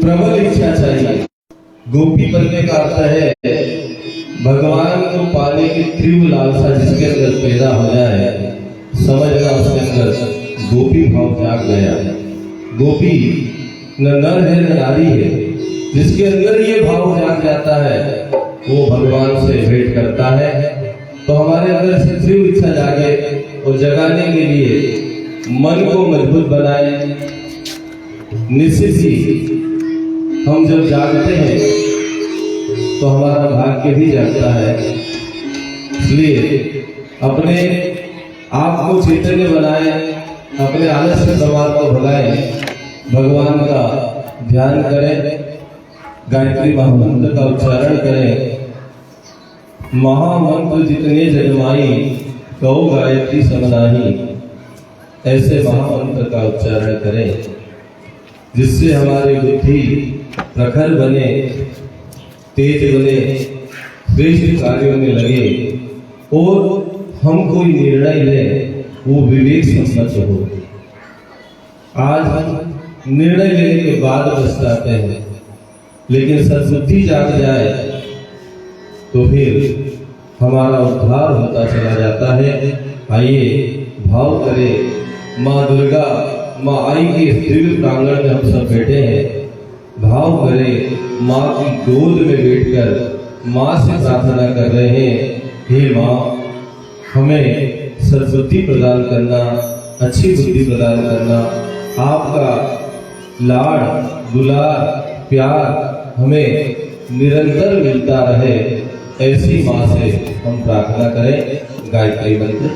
प्रबल इच्छा चाहिए। गोपी बनने का अर्थ है भगवान को पाने की तीव्र लालसा जिसके अंदर पैदा हो जाए, समझना उसके अंदर गोपी भाव जाग गया। गोपी न नर है न नारी है, जिसके अंदर ये भाव जाग जाता है वो भगवान से भेंट करता है। तो हमारे अंदर से तीव्र इच्छा जागे और जगाने के लिए मन को मजबूत बनाए। निश्चित ही हम जब जागते हैं तो हमारा भाग्य भी जागता है। इसलिए अपने आप को चैतन्य बनाए, अपने आलस्य प्रवाह को भगाए, भगवान का ध्यान करें, गायत्री महामंत्र का उच्चारण करें। महामंत्र जितने जगमाई कहो गायत्री समनाही, ऐसे महामंत्र का उच्चारण करें जिससे हमारी बुद्धि प्रखर बने, तेज बने, श्रेष्ठ कार्यों में लगे और हम कोई निर्णय लें वो विवेक सम्मत हो। आज हम निर्णय लेने के बाद पछताते हैं, लेकिन सद्बुद्धि जाग जाए तो फिर हमारा उद्धार होता चला जाता है। आइए भाव करें, माँ दुर्गा माँ आई के दिव्य प्रांगण में हम सब बैठे हैं। भाव करें, माँ की गोद में बैठकर माँ से प्रार्थना कर रहे हैं, हे माँ हमें सद्बुद्धि प्रदान करना, अच्छी बुद्धि प्रदान करना, आपका लाड़ दुलार प्यार हमें निरंतर मिलता रहे, ऐसी माँ से हम प्रार्थना करें। गायत्री मंत्र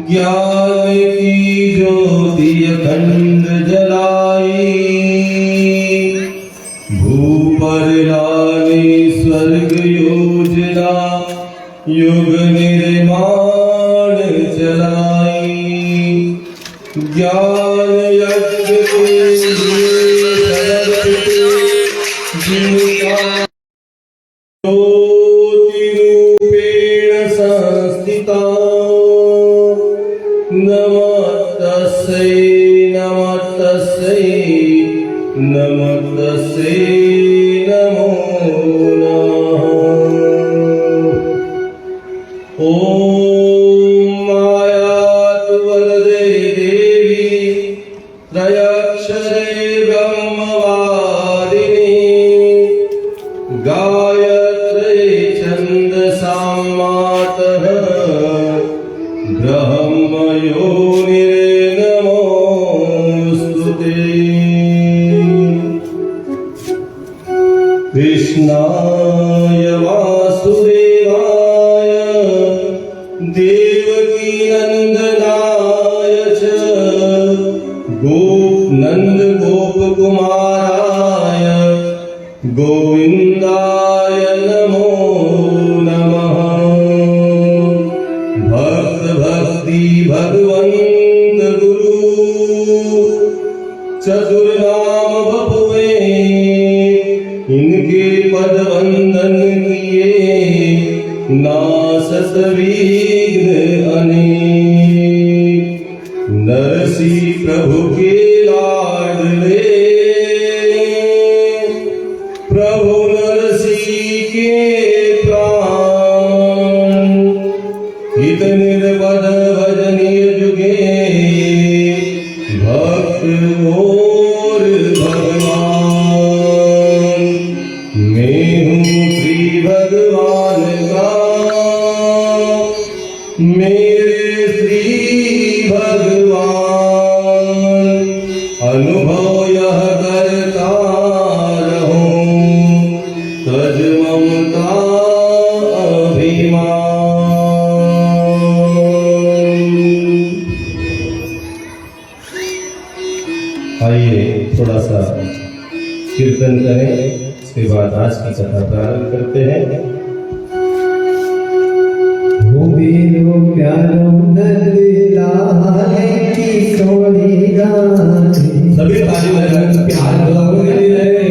ज्ञान की ज्योति अखंड जलाई, भूपर लानी स्वर्ग योजना, युग निर्माण चलाई। ज्ञान यज्ञ के जिनका ज्योति रूपेण संस्थिता, नमस्तस्यै नमस्तस्यै नमस्तस्यै नमो नमः। ओम मायातु वरदे देवी त्रयक्षरे ब्रह्मवादिनी, गायत्रे छन्दसां मातः ब्रह्मयोनिर्नमोस्तुते। कृष्णाय वासुदेवाय देवकी नंदनाय च नंद गोप कुमाराय गोविंदाय नमो नमः। भक्त भक्ति भगवंत गुरु चतुर्नाम बपुए, इनके पद वंदन किए नासत विघ्न अनेक। नरसी प्रभु के लाडले, प्रभु नरसी के प्राण, हित निर्पद भजनीय जुगे भक्त और भगवान। मैं हूँ श्री भगवान का आइए थोड़ा सा कीर्तन करें, उसके बाद आज की कथा प्रारंभ करते हैं। हो बेरो प्यारो दलाले की सोनी गाने सभी ताली बजाकर प्यारो दलाले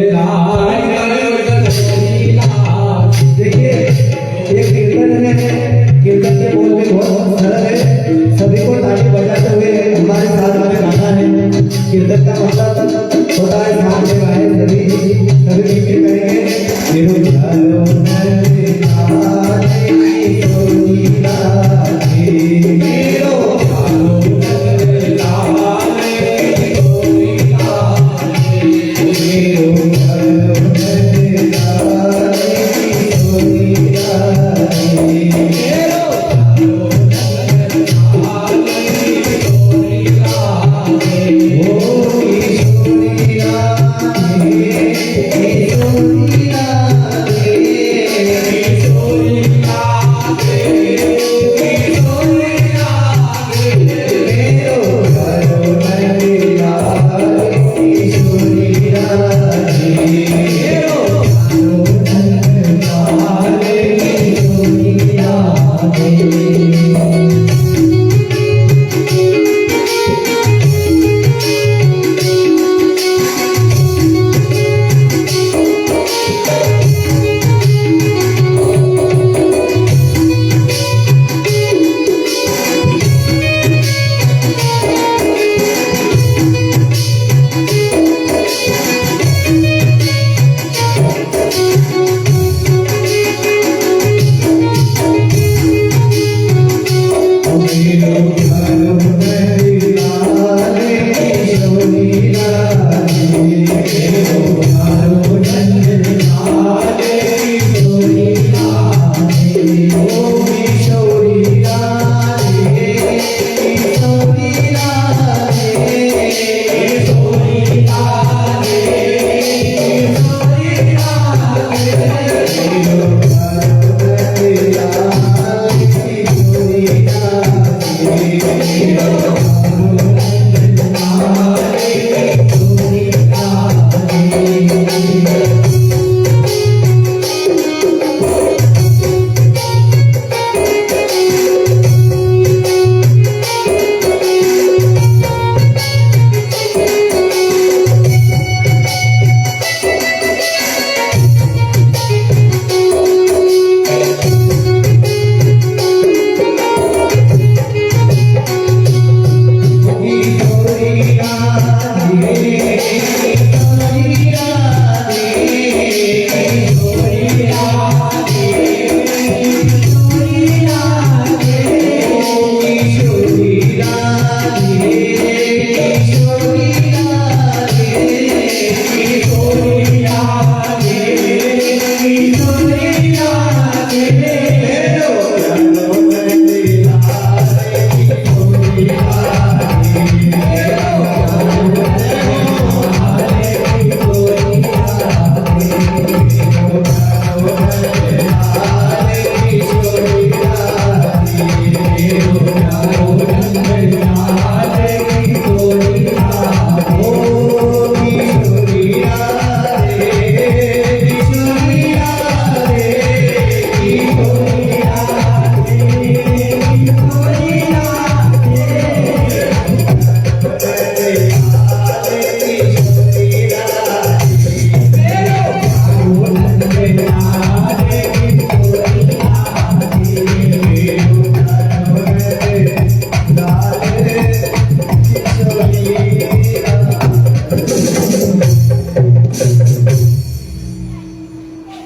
देखिए ये कीर्तन है, कीर्तन के बोल में बहुत सरल है, सभी को ताली बजाते हुए हमारे साथ में गाना है। कीर्तन का मतलब होता है साथ में गाए, सभी मिलकर करेंगे। बेरो प्यारो दलाले की सोनी गाने बेरो प्यारो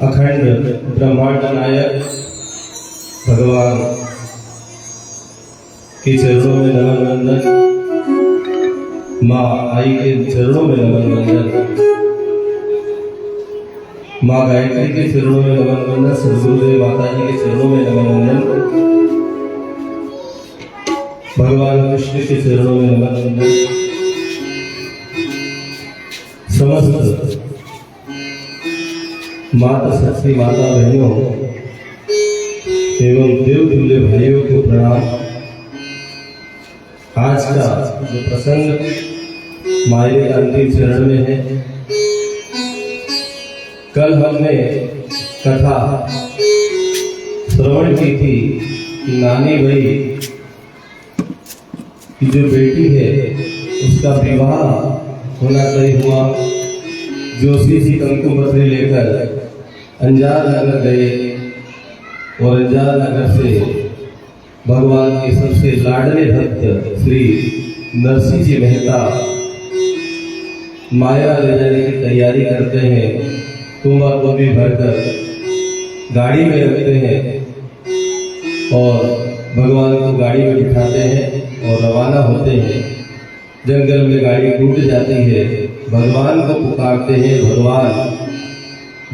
अखंड ब्रह्मांड नायक भगवान के चरणों में नमन वंदन, माँ आई के चरणों में नमन वंदन, माँ गायत्री के चरणों में नमन वंदन, सदगुरुदेव माता जी के चरणों में नमन वंदन, भगवान कृष्ण के चरणों में नमन वंदन। समस्त माता शक्ति माता बहनों एवं देव तुल्य भाइयों को प्रणाम। आज का जो प्रसंग मायने का अंतिम चरण में है। कल हमने कथा श्रवण की थी कि नानी भाई की जो बेटी है उसका विवाह होना तय हुआ। जोशी जी कंकु पत्री लेकर अंजार नगर गए और अंजार नगर से भगवान के सबसे लाडले भक्त श्री नरसिंह जी मेहता माया ले जाने की तैयारी करते हैं। तुम्बा को भी भरकर गाड़ी में रखते हैं और भगवान को गाड़ी में बिठाते हैं और रवाना होते हैं। जंगल में गाड़ी टूट जाती है, भगवान को पुकारते हैं, भगवान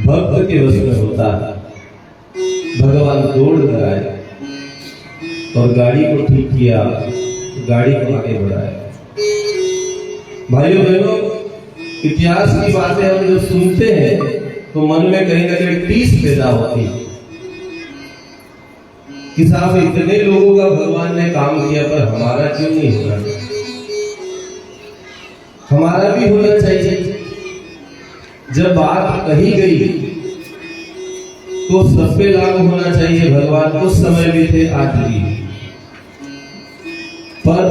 भक्त के वश में होता है। भगवान दौड़ कर आए और गाड़ी को ठीक किया, गाड़ी को आगे बढ़ाया। भाइयों बहनों, इतिहास की बातें हम जब सुनते हैं तो मन में कहीं ना कहीं टीस पैदा होती है कि साहब इतने लोगों का भगवान ने काम किया पर हमारा क्यों नहीं हो रहा? हमारा भी होना चाहिए। जब बात कही गई तो सब पे लागू होना चाहिए। भगवान उस समय भी थे, आज भी, पर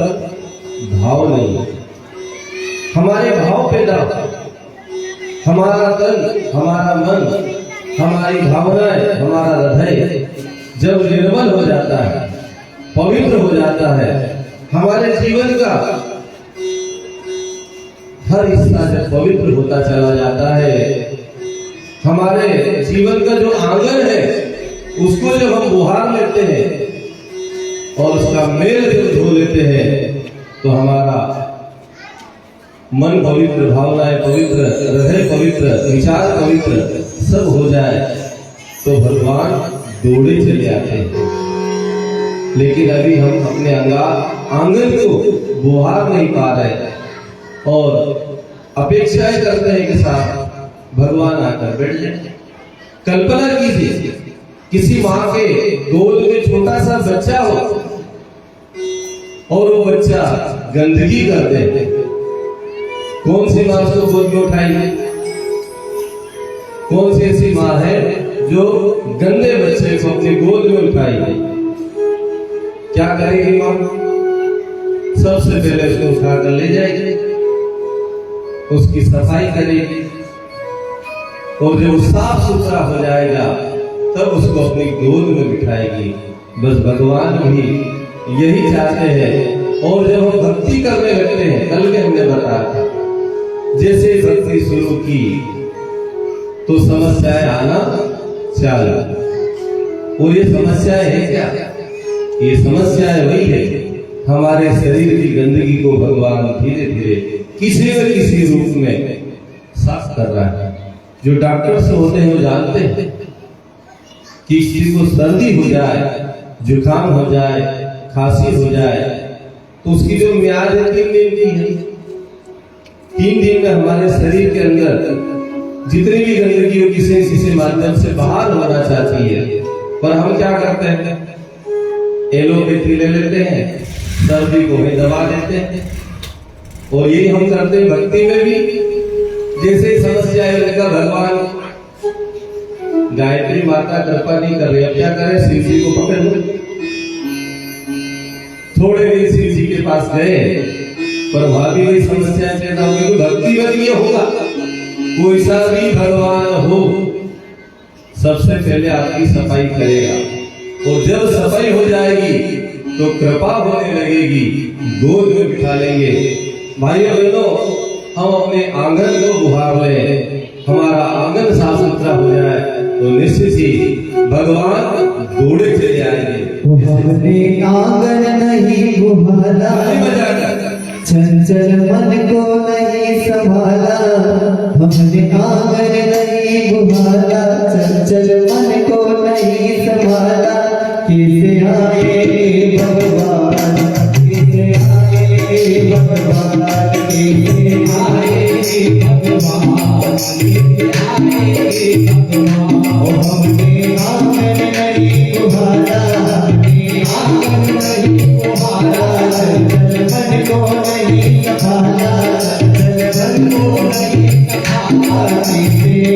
भाव नहीं। हमारे भाव पैदा, हमारा तन, हमारा मन, हमारी भावनाएं, हमारा हृदय जब निर्मल हो जाता है, पवित्र हो जाता है, हमारे जीवन का हर हिस्सा जब पवित्र होता चला जाता है, हमारे जीवन का जो आंगन है उसको जब हम बुहार लेते हैं और उसका मेल जब धो लेते हैं तो हमारा मन पवित्र, भावनाएं पवित्र, हृदय पवित्र, विचार पवित्र सब हो जाए तो भगवान दौड़े चले आते हैं। लेकिन अभी हम अपने आंगन को बुहार नहीं पा रहे और अपेक्षाएं करते हैं कि साहब भगवान आकर बैठ जाए। कल्पना कीजिए किसी माँ के गोद में छोटा सा बच्चा हो और वो बच्चा गंदगी कर दे, कौन सी माँ उसको गोद में उठाएगी? कौन सी ऐसी माँ है जो गंदे बच्चे को अपनी गोद में उठाएगी? क्या करेगी माँ? सबसे पहले उसको उठाकर ले जाएगी, उसकी सफाई करेगी और जब साफ सुथरा हो जाएगा तब उसको अपनी गोद में बिठाएगी। बस भगवान भी यही चाहते हैं। और जब हम भक्ति करने लगते हैं, कल के हमने बताया था, जैसे भक्ति शुरू की तो समस्याएं आना चालू। और ये समस्याएं है क्या? ये समस्याएं वही है, हमारे शरीर की गंदगी को भगवान धीरे धीरे किसी न किसी रूप में साफ कर रहा है। जो डॉक्टर से होते हैं वो जानते हैं कि किसी को सर्दी हो जाए, जुकाम हो जाए, खांसी हो जाए तो उसकी जो म्याद है 3 दिन की है। 3 दिन में हमारे शरीर के अंदर जितनी भी गंदगी हो किसी न किसी माध्यम से बाहर होना चाहती है, पर हम क्या करते हैं? एलोपैथी ले लेते हैं, सर्दी को भी दबा देते हैं। और यही हम करते हैं भक्ति में भी। जैसे ही समस्या है लेकर भगवान गायत्री माता कृपा नहीं कर रही, अब क्या करें? शिव जी को पकड़ लो। थोड़े दिन शिव जी के पास गए पर वहां भी वही समस्या पैदा होगी। तो भक्ति में ये होगा, कोई सा भी भगवान हो सबसे पहले आपकी सफाई करेगा और जब सफाई हो जाएगी तो कृपा होने लगेगी, गोद में बिठा लेंगे। भाइयों बहनों, हम अपने आंगन को बुहार लें, हमारा आंगन साफ सुथरा हो जाए तो निश्चित ही भगवान दौड़े चले आएंगे। हमने आंगन नहीं बुहारा, चंचल मन को नहीं संभाला। हमने आंगन नहीं बुहारा, चंचल मन को नहीं संभाला। किसे आए भगवान, किसे आए भगवान, किसे आए भगवान, किसे आए भगवान। हमने आंगन नहीं बुहारा, आंगन नहीं बुहारा, चंचल मन को नहीं संभाला। कैसे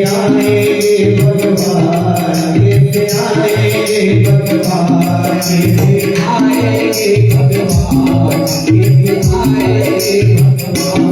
आएंगे भगवान, कैसे आएंगे भगवान, कैसे आएंगे भगवान, कैसे आएंगे भगवान।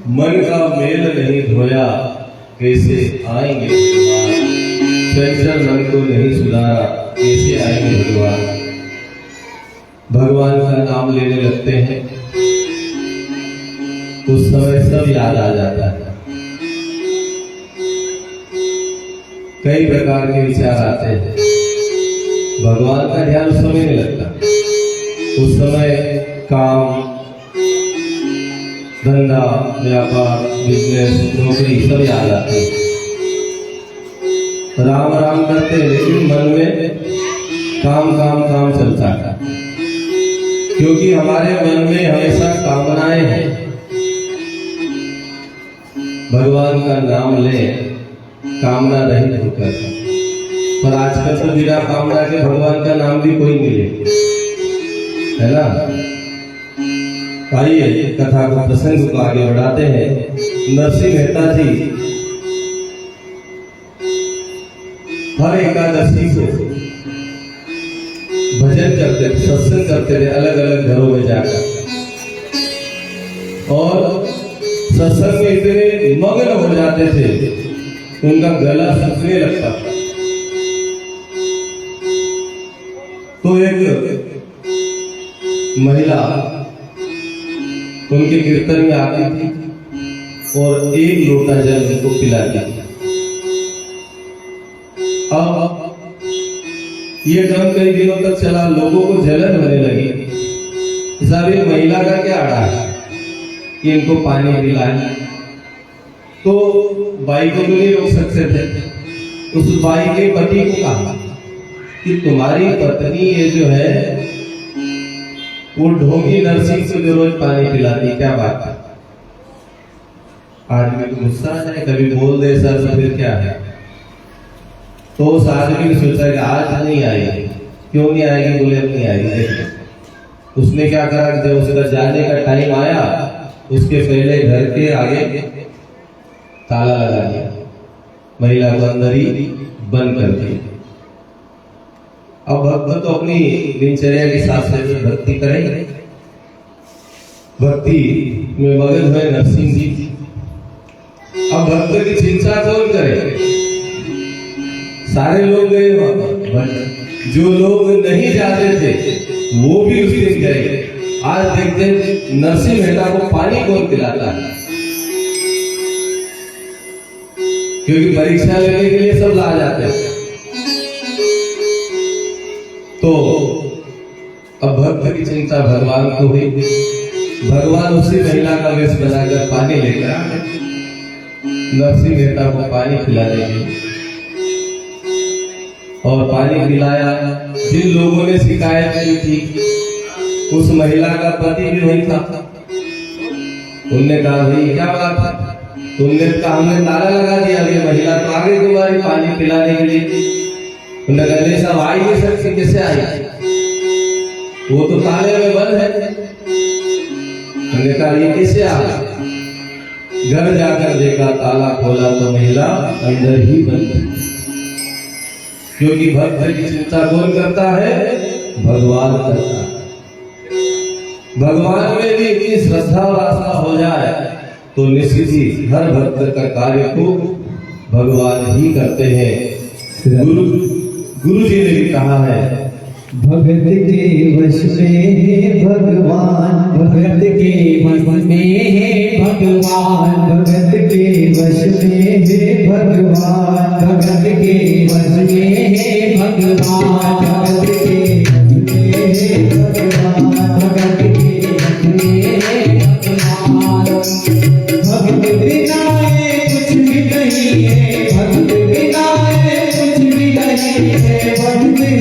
मन का मेल नहीं धोया कैसे आएंगे भगवान, चंचल मन को नहीं सुधारा कैसे आएंगे भगवान। भगवान का नाम लेने लगते हैं उस समय सब याद आ जाता है, कई प्रकार के विचार आते हैं, भगवान का ध्यान उस समय नहीं लगता। उस समय काम धंधा व्यापार बिजनेस नौकरी सब याद आते हैं, राम राम करते हैं लेकिन मन में काम काम काम चलता है, क्योंकि हमारे मन में हमेशा कामनाएं हैं। भगवान का नाम ले कामना रहित होकर। पर आजकल तो बिना कामना के भगवान का नाम भी कोई नहीं ले, है ना। आइए कथा को प्रसंग को आगे बढ़ाते हैं। नरसिंह मेहता जी हर एकादशी को भजन करते थे, सत्संग करते थे अलग अलग घरों में जाकर, और सत्संग में इतने मग्न हो जाते थे उनका गला सूखने लगता था। तो एक महिला उनके कीर्तन में आती थी और एक लोटा जल उनको पिलाती थी। अब ये क्रम कई दिनों तक चला, लोगों को जलन होने लगी। साहब एक महिला का क्या आड़ा है कि इनको पानी पिलाए, तो बाई को तो नहीं रोक सकते थे। उस बाई के पति को कहा कि तुम्हारी पत्नी ये जो है वो ढोंगी नरसिंह को जो रोज पानी पिलाती, क्या बात है। आदमी को गुस्सा है, कभी बोल दे सर तो फिर क्या है। तो उस आदमी ने सोचा कि आज नहीं आएगी। क्यों नहीं आएगी, बोले अब नहीं आएगी। देखो उसने क्या करा, जब उसका जाने का टाइम आया उसके पहले घर के आगे ताला लगा दिया, महिला को अंदर ही बंद कर दिया। अब भक्त तो अपनी दिनचर्या के हिसाब से भक्ति करेंगे, भक्ति में मगन हुए नरसिंह जी। अब भक्त की चिंता कौन करे, सारे लोग गए वहां, जो लोग नहीं जाते थे वो भी उस दिन गए। आज देखते नरसिंह मेहता को पानी कौन पिलाता है, क्योंकि परीक्षा लेने के लिए सब ला जाते हैं। तो अब भक्त की चिंता भगवान को हुई। भगवान उसी महिला का वेश बनाकर पानी लेकर आ गए, नरसिंह मेहता को पानी पिलाने के, और पानी पिलाया। जिन लोगों ने शिकायत की थी उस महिला का पति भी वही था। उनने कहा भाई क्या बात है, तुमने कहा हमने ताला लगा दिया, ये महिला तो आ गई तुम्हारी पानी पिलाने के लिए। उन्होंने कहा नहीं साहब आई नहीं सकती, कैसे आई, वो तो ताले में बंद है। उन्होंने कहा ये कैसे आ गई। घर जाकर देखा, ताला खोला तो महिला अंदर ही बंद है। क्योंकि भक्त की चिंता कौन करता है, भगवान करता है। भगवान में भी इतनी श्रद्धा और आस्था हो जाए तो निश्चित ही हर भक्त का कार्य को भगवान ही करते हैं। गुरु जी ने भी कहा है, भगत के वश में है भगवान, भगत के वश में है भगवान, भगत के वश में है भगवान, भगत के वश में है भगवान, भगत के वश में है भगवान, भगत के वश में है भगवान। भगत बिना कुछ भी नहीं है, भगत बिना कुछ भी नहीं है, भगत है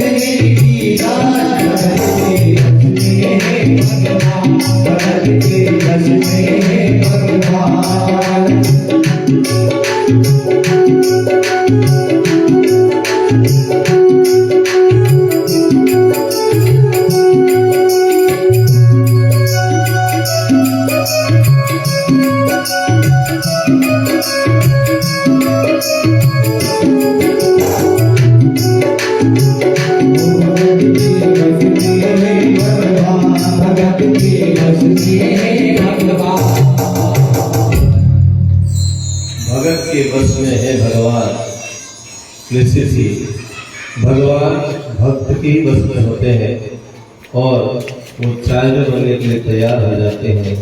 भगत के वश में है भगवान। निश्चित ही भगवान भक्त के ही वश में होते हैं और वो चाय बनने के लिए तैयार हो जाते हैं।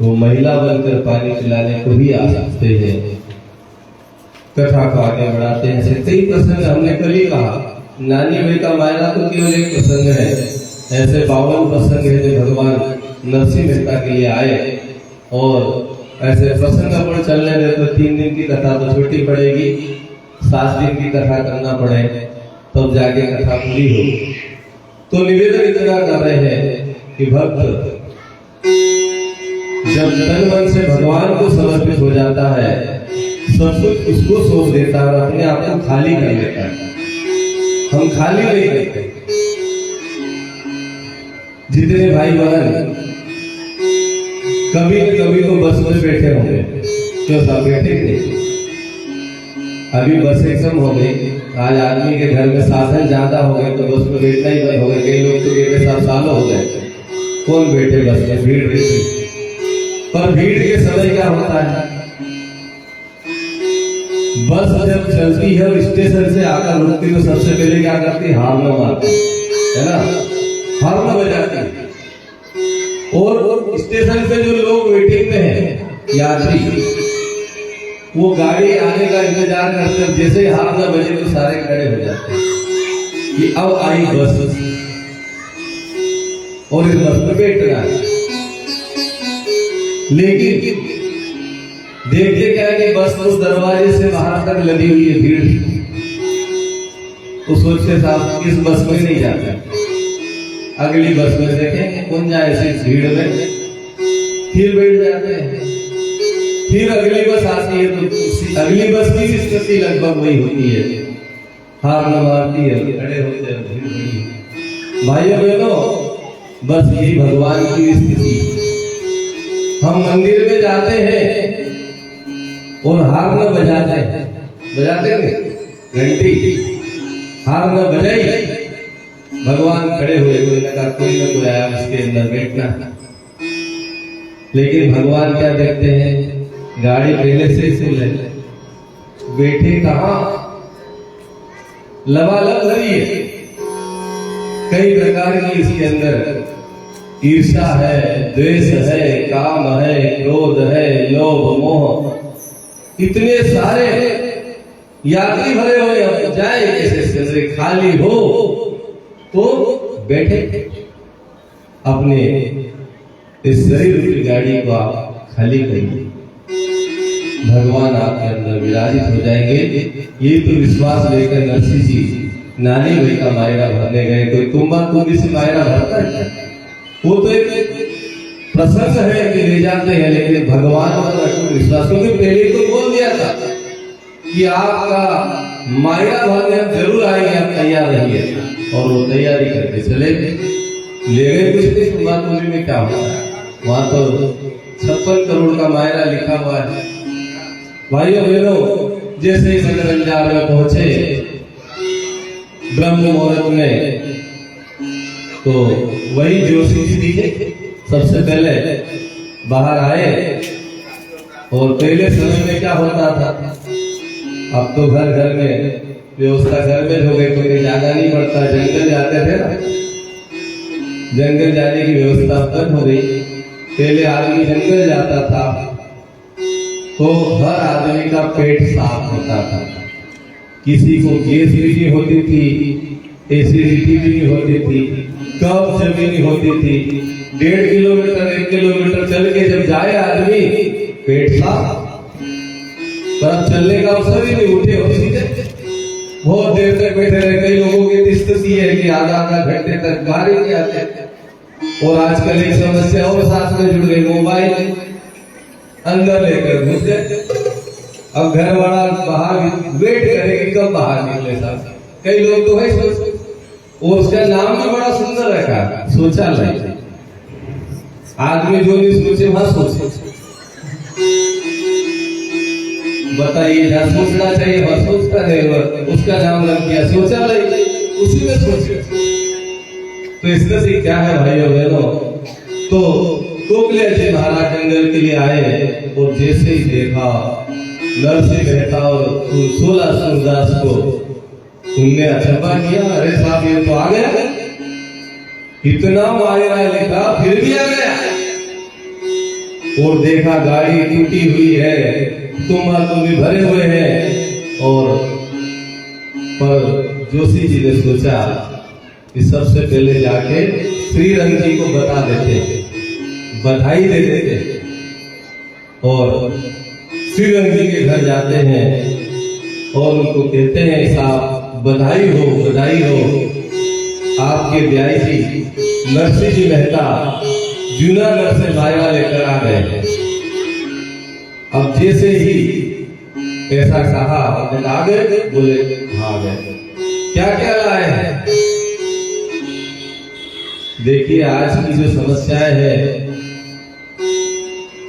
वो महिला बनकर पानी पिलाने को भी आ सकते हैं। कथा को आगे बढ़ाते हैं। ऐसे कई प्रसंग हमने कल ही कहा, नानी भाई का मायना तो केवल एक प्रसंग है, ऐसे 52 प्रसंग है जो भगवान नरसिंह मेहता के लिए आए। और ऐसे प्रसंग अपन चलने दे तो 3 दिन की कथा तो छोटी पड़ेगी, 7 दिन की कथा करना पड़े तब जाके कथा पूरी हो। तो निवेदन इतना कर रहे हैं कि भक्त जब तन मन से भगवान को समर्पित हो जाता है, सब कुछ उसको सौंप देता है और अपने आप को खाली कर लेता है। हम खाली नहीं करते। जितने भाई बहन कभी न कभी तो बस में बैठे होंगे, क्यों सब बैठे थे? अभी बस एकदम हो गई, आज आदमी के घर में साधन ज्यादा हो गए तो बस में बैठना ही बंद हो गया। कई लोग तो बैठे 7 साल हो गए, कौन बैठे बस में, भीड़ रहती। पर भीड़ के समय क्या होता है, बस जब चलती है और स्टेशन से आकर रुकती तो सबसे पहले क्या करती है, हार्न मारती है ना, हार्न बजाती है। और स्टेशन पे जो लोग वेटिंग में हैं, यात्री, वो गाड़ी आने का इंतजार करते हैं। जैसे ही हार्न बजे तो सारे खड़े हो जाते हैं कि अब आई बस, और इस बस में बैठना है। लेकिन देखते क्या है कि बस तो दरवाजे से बाहर तक लगी हुई है भीड़, तो सोचते साहब इस बस में नहीं जाते, अगली बस में देखेंगे कौन जाए इस भीड़ में, फिर बैठ जाते हैं। फिर अगली बस आती है तो अगली बस की स्थिति लगभग वही होती है, हार न मारती है, खड़े होते हैं, भीड़ बड़ी। भाइयों बहनों, बस यही भगवान की स्थिति। हम मंदिर में जाते हैं और हार न बजाते हैं, बजाते हैं घंटी, हार न बजाई, भगवान खड़े हुए, कोई लगा कोई न कोई आया इसके अंदर बैठना। लेकिन भगवान क्या देखते हैं, गाड़ी पहले से फुल है, बैठे कहां, लबालब भरी है, कई प्रकार की इसके अंदर ईर्ष्या है, द्वेष है, काम है, क्रोध है, लोभ मोह, इतने सारे यात्री भरे हुए, हम जाए कैसे, खाली हो तो बैठे अपने इस शरीर की गाड़ी को आप खाली करिए, भगवान आपके अंदर विराजित हो जाएंगे। ये तो विश्वास लेकर नरसिंह जी नानी भाई का मायरा भरने गए। कोई तुम्बा तुम्बी से मायरा भरता है, वो तो एक प्रसंग है कि ले जाते हैं, लेकिन भगवान पर अटूट विश्वास, क्योंकि पहले तो बोल दिया था कि आपका मायरा भरने जरूर आएंगे, आप तैयार रहिए, और वो तैयारी करके चले गए। ले गए कुछ नहीं, तुम्बा तुम्बी में क्या होता है, वहां तो 56 करोड़ का मायरा लिखा हुआ है। भाइयों बहनों, जैसे ही संगरंजार में पहुंचे ब्रह्म मुहूर्त में, तो वही जोशी जी दिखे, सबसे पहले बाहर आए। और पहले समय में क्या होता था, अब तो घर घर में व्यवस्था घर में हो गई, तो कहीं जाना नहीं पड़ता, जंगल जाते थे ना, जंगल जाने की व्यवस्था बंद हो गई। पहले आदमी जंगल जाता था तो हर आदमी का पेट साफ होता था, किसी को गैस भी नहीं होती थी, एसिडिटी भी नहीं होती थी, कब्ज भी नहीं होती थी। 1.5 किलोमीटर 1 किलोमीटर चल के जब जाए आदमी, पेट साफ, पर अब चलने का अवसर ही नहीं, उठे हो सीधे, बहुत देर तक बैठे रहे। कई लोगों की स्थिति है कि आधा घंटे तक बाहर ही नहीं आते। और आजकल एक समस्या और साथ में जुड़ गई, मोबाइल अंदर लेकर घुस गए। अब घर वाला बाहर वेट करेगी कब बाहर निकले साहब। कई लोग तो है सोचते, और उसका नाम भी बड़ा सुंदर रखा, शौचालय। आदमी जो नहीं सोचे वहां सोचे, बताइए, जहाँ सोचना चाहिए वहां सोचता नहीं, उसका नाम रख दिया शौचालय, उसी में सोचे। तो इसका से क्या है भाइयों बहनों, तो कोकले जी महाराज जंगल के लिए आए, और जैसे ही देखा नरसिंह मेहता और 16 सूरदास को, उनने अचंबा किया, अरे साहब ये तो आ गया, इतना मायरा लिखा फिर भी आ गया। और देखा गाड़ी टूटी हुई है, तुम्बा तुम्बी भरे हुए हैं। और पर जोशी जी ने सोचा कि सबसे पहले जाके श्रीरंग जी को बता देते, बधाई दे देते। और श्रीरंग जी के घर जाते हैं और उनको कहते हैं, साहब बधाई हो, बधाई हो, आपके ब्याई जी नरसिंह जी मेहता जूनागढ़ से भाईवा लेकर आ गए। अब जैसे ही ऐसा कहा, हमने आ गए, बोले हाँ गए। क्या क्या लाए हैं? देखिए आज की जो समस्याएं है,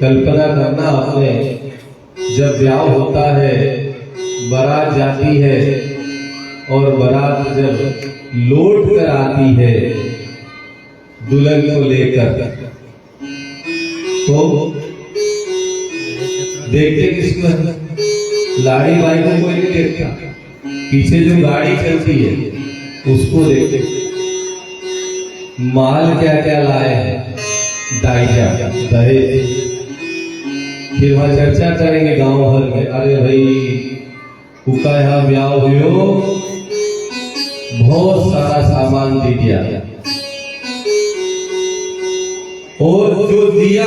कल्पना करना अपने, जब ब्याह होता है, बारात जाती है और बारात जब लौट कर आती है दुल्हन को लेकर, तो देखते किसको है? लाड़ी बाई को कोई नहीं देखता, पीछे जो गाड़ी चलती है उसको देखते। माल क्या क्या लाए हैं? दाइजा, दहेज। फिर वहां चर्चा करेंगे गांव भर में, अरे भाई उका यहाँ ब्याह हुयो, बहुत सारा सामान दे दिया, और जो दिया,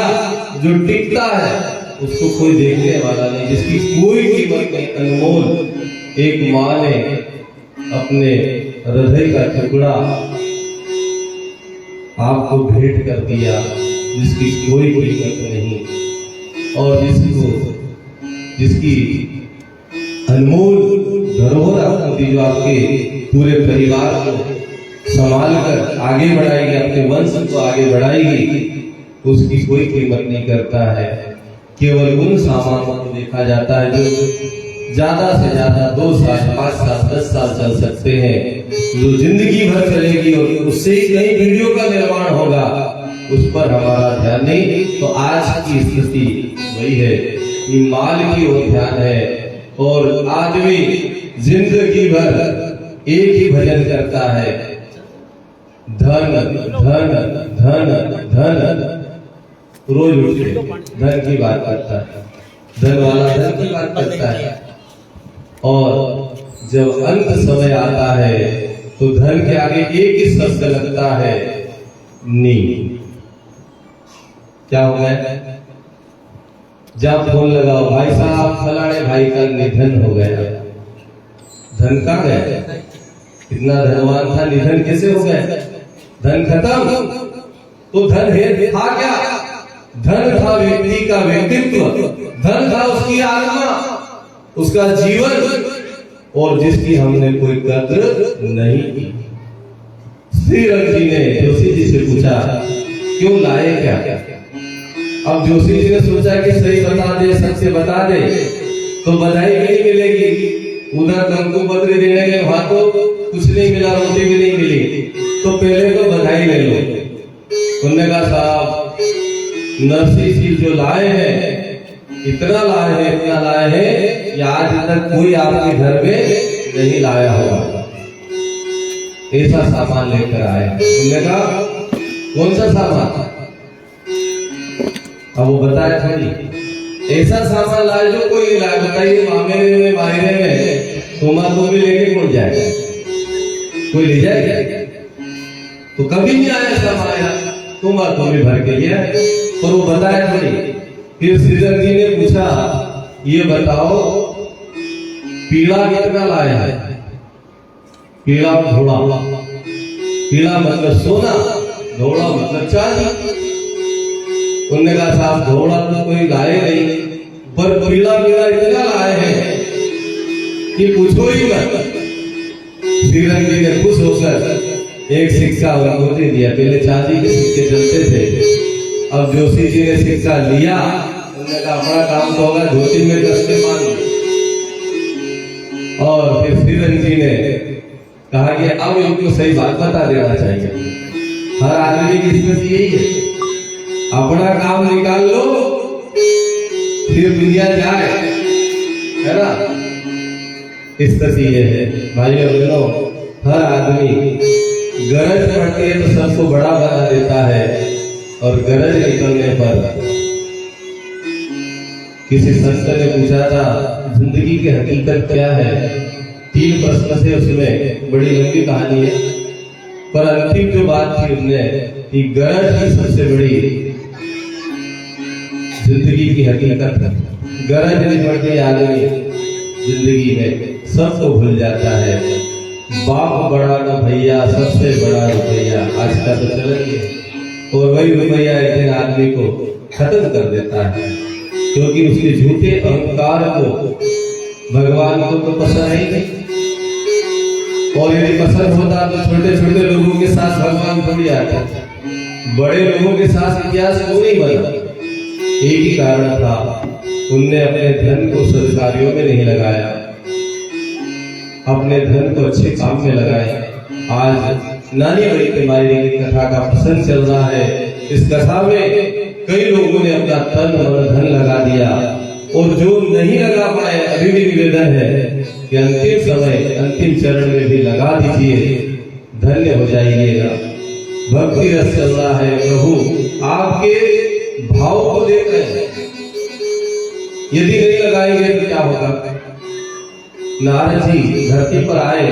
जो टिकता है उसको कोई देखने वाला नहीं, जिसकी कोई कीमत नहीं। अनमोल एक माँ ने अपने हृदय का टुकड़ा आपको भेंट कर दिया, जिसकी कोई कीमत नहीं, और जिसकी अनमोल धरोहर आपको दी, जो आपके पूरे परिवार को संभाल कर आगे बढ़ाएगी, अपने वंश को आगे बढ़ाएगी, उसकी कोई कीमत नहीं करता है। केवल उन सामानों को देखा जाता है जो ज्यादा से ज्यादा 2 साल, 5 साल, 10 साल चल सकते हैं, जो जिंदगी भर चलेगी, और उससे ही कई पीढ़ियों का निर्माण होगा, उस पर हमारा ध्यान नहीं। तो आज की स्थिति वही है कि माल की ओर ध्यान है, और आदमी जिंदगी भर एक ही भजन करता है, धन धन धन धन। रोज उठ के धन की बात करता है, धन वाला धन की बात करता है, और जब अंत समय आता है तो धन के आगे एक ही शब्द लगता है, नी। क्या हो गया? जब फोन लगाओ, भाई साहब फलाने भाई का निधन हो गया। धन कहाँ गया? इतना धनवान था, निधन कैसे हो गया? धन खत्म। तो धन है था क्या? धन था व्यक्ति का व्यक्तित्व, धन था उसकी आत्मा, उसका जीवन, और जिसकी हमने कोई कद्र नहीं की। श्री रंग जी ने जोशी जी से पूछा, क्यों लाए क्या? अब जोशी जी ने सोचा कि सही बता दे, सच्चे बता दे तो बधाई नहीं मिलेगी। उधर कंकु पत्र देने गए, वहां तो कुछ नहीं मिला, रोटी भी नहीं मिली, तो पहले तो बधाई ले लो। उन्होंने कहा साहब नरसी जी जो लाए हैं, इतना लाए हैं, इतना लाए हैं कि आज तक कोई आपके घर में नहीं लाया होगा, ऐसा सामान लेकर आए। उन्होंने कहा कौन सा सामान? अब वो बताया थोड़ी, ऐसा सामान लाए जो कोई नहीं लाया। बताइए मामेरे में, मायरे में तुम्हारा तो भी लेके कौन जाएगा? कोई ले जाएगा? तो कभी नहीं आया सामान, तुम्हारा तो भी भर के लिया, और वो बताया थोड़ी। फिर श्रीधर जी ने पूछा, ये बताओ पीला कितना लाया है? पीला घोड़ा, पीला मतलब सोना, घोड़ा मतलब चांदी। उन्होंने कहा साहब घोड़ा तो कोई लाए नहीं, पर पीला पीला इतना लाए हैं कि पूछो ही मत। श्रीधर जी ने खुश होकर एक सिक्का उनको दे दिया। पहले चांदी के सिक्के चलते थे, अब जोशी जी ने सिक्का लिया। उन्होंने कहा अपना काम तो होगा, धोती में कसके मान लो। और फिर श्रीधर जी ने कहा कि अब इनको सही बात बता देना चाहिए। हर आदमी की स्थिति यही है, अपना काम निकाल लो, फिर दुनिया जाए, है ना? स्थिति ये है भाइयों बहनों, हर आदमी गरज पड़ती है तो सबको बड़ा बना देता है, और गरज निकलने पर किसी संत ने पूछा था जिंदगी की हकीकत क्या है? 3 प्रश्न थे उसमें, बड़ी लंबी कहानी है, पर अंतिम जो बात थी उसने कि गरज ही सबसे बड़ी जिंदगी की हकीकत है। गरज नहीं पड़ती आदमी जिंदगी में सबको भूल जाता है। बाप बड़ा न भैया, सबसे बड़ा रुपया, आज का तो चलन है। और वही रुपया एक दिन आदमी को खत्म कर देता है, क्योंकि उसके झूठे अहंकार को भगवान को तो पसंद ही नहीं। और यदि पसंद होता तो छोटे छोटे लोगों के साथ भगवान थोड़ी आते, बड़े लोगों के साथ इतिहास क्यों नहीं बना? एक ही कारण था, उनने अपने धन को सदकार्यों में नहीं लगाया, अपने धन को अच्छे काम में लगाए। आज नानी बड़ी तिमाही की कथा का प्रसंग चल रहा है। इस कथा में कई लोगों ने अपना तन और धन लगा दिया, और जो नहीं लगा पाए, अभी भी निवेदन है कि अंतिम समय अंतिम चरण में भी लगा दीजिए, धन्य हो जाइएगा। भक्ति रस चल रहा है, प्रभु आपके भाव को देख रहे हैं। यदि नहीं लगाएंगे तो क्या होगा? नारद जी धरती पर आए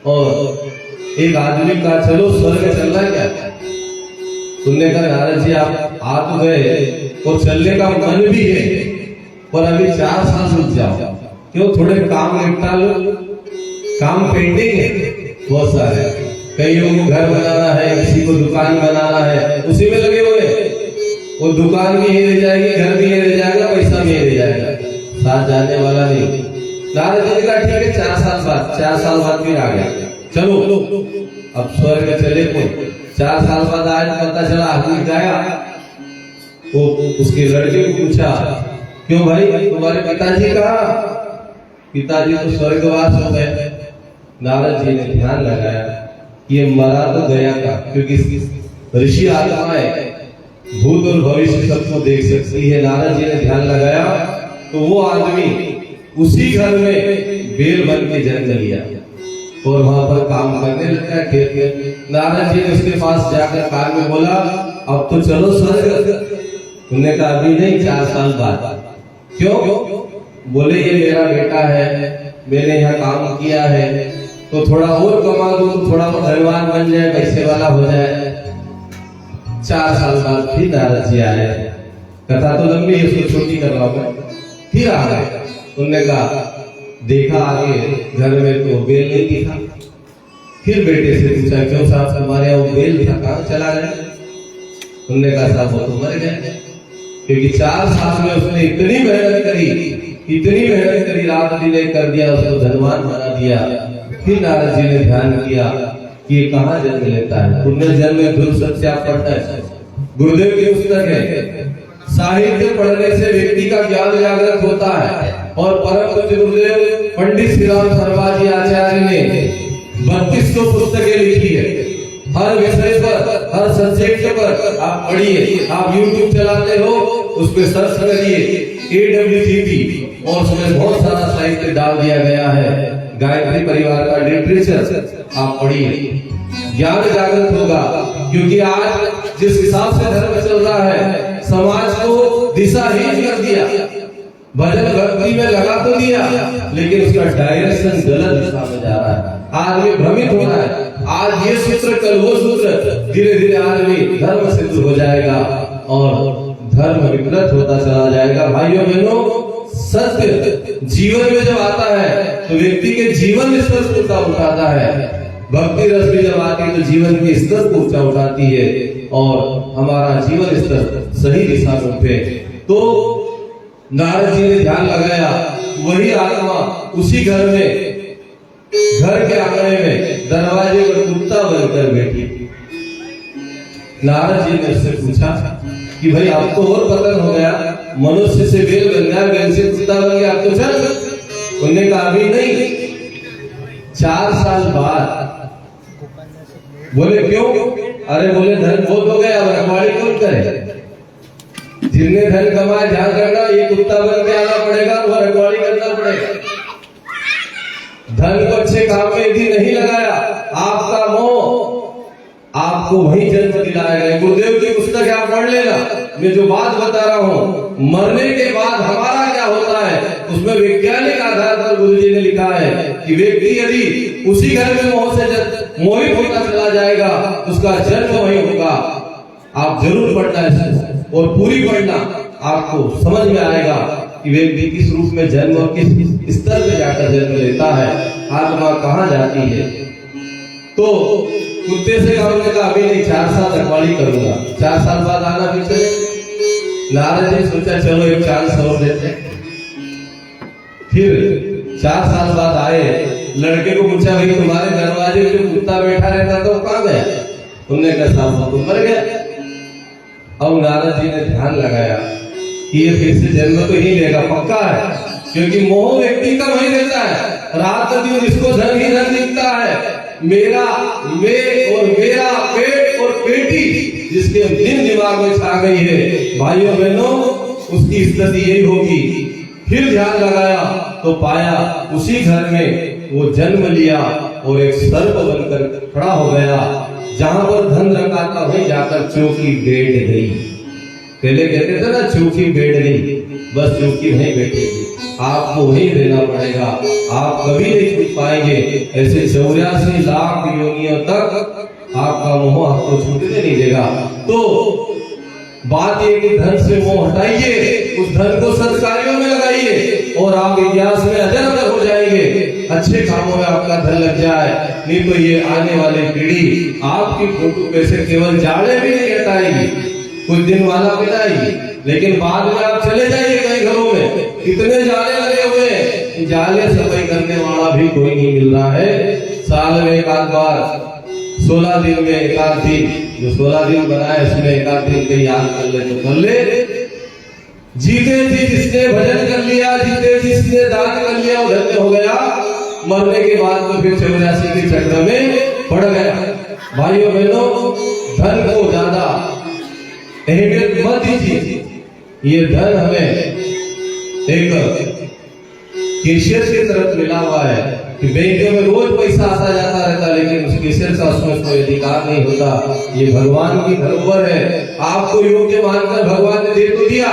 और एक आदमी का चलो स्वर्ग चलना क्या? तुमने कहा नारद जी आप आ तो गए और चलने का मन भी है, पर अभी 4 साल रुक जाओ। क्यों? थोड़े काम निपटा लो, काम पेंडिंग है बहुत सारे। कई लोगों को घर बनाना है, किसी को दुकान बनाना है, उसी में लगे हुए। वो दुकान भी यही रह जाएगी, घर भी यही रह जाएगा, पैसा भी यही रह जाएगा, साथ जाने वाला नहीं। नारद जी ने कहा ठीक है, 4 साल बाद फिर आ गया, चलो अब स्वर्ग चले। को 4 साल बाद आज पता चला आदमी गया। वो उसके लड़के को पूछा, क्यों भाई तुम्हारे पिताजी कहाँ? पिताजी तो स्वर्गवास हो गए। नारद जी ने ध्यान लगाया, ये मरा तो गया का, क्योंकि ऋषि आत्माएं भूत और भविष्य सबको देख सकती है। नारद जी ने ध्यान लगाया तो वो आदमी उसी घर में बेल बन के जन्म लिया और वहां पर काम करने लगता खेत में। नारद जी ने उसके पास जाकर कान में बोला, अब तो चलो स्वर्ग। उन्होंने कहा अभी नहीं, 4 साल बाद। क्यों? बोले ये मेरा बेटा है, मैंने यहाँ काम किया है, तो थोड़ा और कमा दो तो थोड़ा और धनवान बन जाए, पैसे वाला हो जाए। 4 साल बाद फिर नारद जी आए। कथा तो लंबी है, उसको छोटी कर रहा हूं। फिर आ गए। उन्होंने कहा देखा आगे घर में तो बेल नहीं दिखा। फिर बेटे से पूछा, क्यों साहब तुम्हारे यहाँ बेल था, कहाँ चला गया? उन्होंने कहा साहब वो तो मर गए, क्योंकि 4 साल में उसने इतनी मेहनत करी, रात दिन एक कर दिया, उसको धनवान बना दिया। फिर नारद जी ने ध्यान किया कि ये कहाँ जन्म लेता है। पुनर्जन्म में ध्रुव सत्य आप पढ़ता है, गुरुदेव की पुस्तक है। साहित्य पढ़ने से व्यक्ति का ज्ञान जागृत होता है, और परम पूज्य गुरुदेव पंडित श्री राम शर्मा जी आचार्य ने 3200 पुस्तकें लिखी है। हर विषय पर, हर सब्जेक्ट पर आप पढ़िए। आप YouTube चलाते हो, उस पर सर्च करिए AWTP, और उसमें बहुत सारा साहित्य डाल दिया गया है। गायत्री परिवार का लिटरेचर आप पढ़िए, ज्ञान जागृत होगा। क्योंकि आज जिस हिसाब से धर्म चल रहा है, समाज को दिशाहीन कर दिया। भजन भक्ति में लगा तो दिया, लेकिन उसका डायरेक्शन गलत दिशा में जा रहा है। आदमी भ्रमित हो रहा है, आज ये सूत्र कल वो सूत्र, धीरे धीरे आदमी धर्म से दूर हो जाएगा और धर्म विकृत होता चला जाएगा। भाइयों बहनों, सत्य जीवन में जब आता है तो व्यक्ति के जीवन स्तर को ऊंचा उठाता है। भक्ति रस भी जब आती है तो जीवन के स्तर को ऊंचा उठाती है और हमारा जीवन स्तर सही दिशा में उठे। तो नारद जी ने ध्यान लगाया, वही आत्मा उसी घर में, घर के आंगने में दरवाजे पर कुत्ता बनकर बैठी। नारद जी ने उससे पूछा कि भाई अब तो और पतन हो गया, मनुष्य से बेल बन गया, बेल से कुत्ता बन गया, अब तो चल। उन्होंने कहा अभी नहीं, 4 साल बाद। बोले क्यों? अरे बोले धन बहुत हो गया, अब रखवाड़ी कौन करे? जिनने धन कमाया, ध्यान रखना, ये कुत्ता बन के आना पड़ेगा, वो रखवाड़ी करना पड़ेगा। धन को अच्छे काम में यदि नहीं लगाया, आपका मोह आपको वही जन्म दिलाएगा। गुरुदेव की पुस्तक है, आप पढ़ लेना। मैं जो बात बता रहा हूँ, मरने के बाद हमारा क्या होता है, उसमें वैज्ञानिक आधार पर गुरुजी ने लिखा है कि व्यक्ति यदि उसी घर में मोह से मोहित होता चला जाएगा, उसका जन्म वही होगा। आप जरूर पढ़ना है और पूरी पढ़ना, आपको समझ में आएगा कि व्यक्ति किस रूप में जन्म और किस स्तर पे जाकर जन्म लेता है, आत्मा कहाँ जाती है। तो कुत्ते से हमने कहा अभी नहीं, 4 साल रखवाली करूंगा, 4 साल बाद आना फिर चले। नारद जी सोचा चलो एक चांस और देते हैं। फिर 4 साल बाद आए, लड़के को पूछा भाई तुम्हारे दरवाजे पे जो कुत्ता बैठा रहता था वो कहाँ गया? उन्होंने कहा साहब वो मर गया। अब नारद जी ने ध्यान लगाया कि ये फिर से जन्म तो ही लेगा, पक्का है, क्योंकि मोह व्यक्ति का वही रहता है, रात दिन इसको धन ही धन दिखता है। मेरा, मैं और मेरा पेट और बेटी जिसके दिन दिमाग में छा गई है, भाइयों बहनों, उसकी स्थिति यही होगी। फिर ध्यान लगाया तो पाया उसी घर में वो जन्म लिया और एक सर्प बनकर खड़ा हो गया। जहां पर धन रखा था वहीं जाकर चौकी बैठ गई। पहले कहते थे ना चौकी बैठ गई, बस चौकी वहीं बैठेगी, आपको वहीं रहना पड़ेगा, आप कभी नहीं छूट पाएंगे। ऐसे 84 लाख योनियों तक आपका मोह आपको छूटने नहीं देगा। तो बात ये कि धन से मोह हटाइए, उस धन को सत्कार्यों में लगाइए और आप इतिहास में अजर अमर हो जाएंगे। अच्छे कामों में आपका धन लग जाए, नहीं तो ये आने वाली पीढ़ी आपकी फोटो पे से केवल जाले भी नहीं हटाएगी, कुछ दिन वाला मिलाएगी, लेकिन बाद में आप चले जाइए कई घरों में कितने जाले लगे हुए हैं, जाले सफाई करने वाला भी कोई नहीं मिल रहा है। साल में एक आध बार, 16 दिन में एक आध दिन, जो 16 दिन बनाए उसमें एक आध दिन के याद कर ले तो कर ले। जीते जी जिसने भजन कर लिया, जीते जी जिसने दान कर लिया वो धन्य हो गया। मरने के बाद तो फिर 84 के चक्र में पड़ गया। भाइयों बहनों, धन को ज्यादा अहमियत मत दीजिए। ये धन हमें एक केशियर की तरफ मिला हुआ है कि बैंक में रोज पैसा आता जाता रहता, लेकिन उस केशियर का उसमें कोई अधिकार नहीं होता। ये भगवान की धरोहर है, आपको योग्य मानकर भगवान ने दे तो दिया,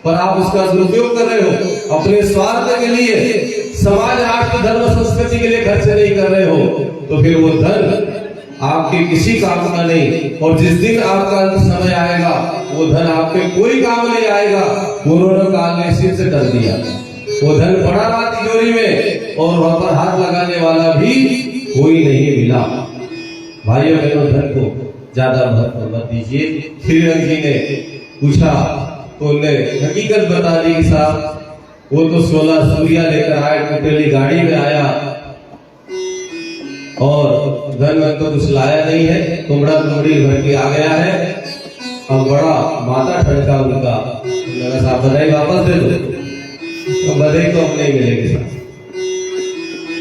पर आप उसका दुरुपयोग कर रहे हो अपने स्वार्थ के लिए, समाज राष्ट्र धर्म संस्कृति के लिए खर्च नहीं कर रहे हो, तो फिर वो धन आपके किसी काम का नहीं। और जिस दिन आपका समय आएगा वो धन आपके कोई काम नहीं आएगा। कोरोना काल ने सिद्ध कर दिया, वो धन पड़ा रहा तिजोरी में और वहां पर हाथ लगाने वाला भी कोई नहीं मिला। भाइयों बहनों, धन को ज्यादा महत्व मत दीजिए। श्रीरंग जी ने पूछा तो उन्हें हकीकत बता दी कि साहब वो तो 16 सूर्या लेकर आए, टुटेली गाड़ी में आया और धन में तो कुछ लाया नहीं है, कुमड़ा कुमड़ी भर के आ गया है। अब बड़ा माथा ठनका उनका, साहब बधाई वापस दे दो, तो बधाई तो अब नहीं मिलेगी साहब,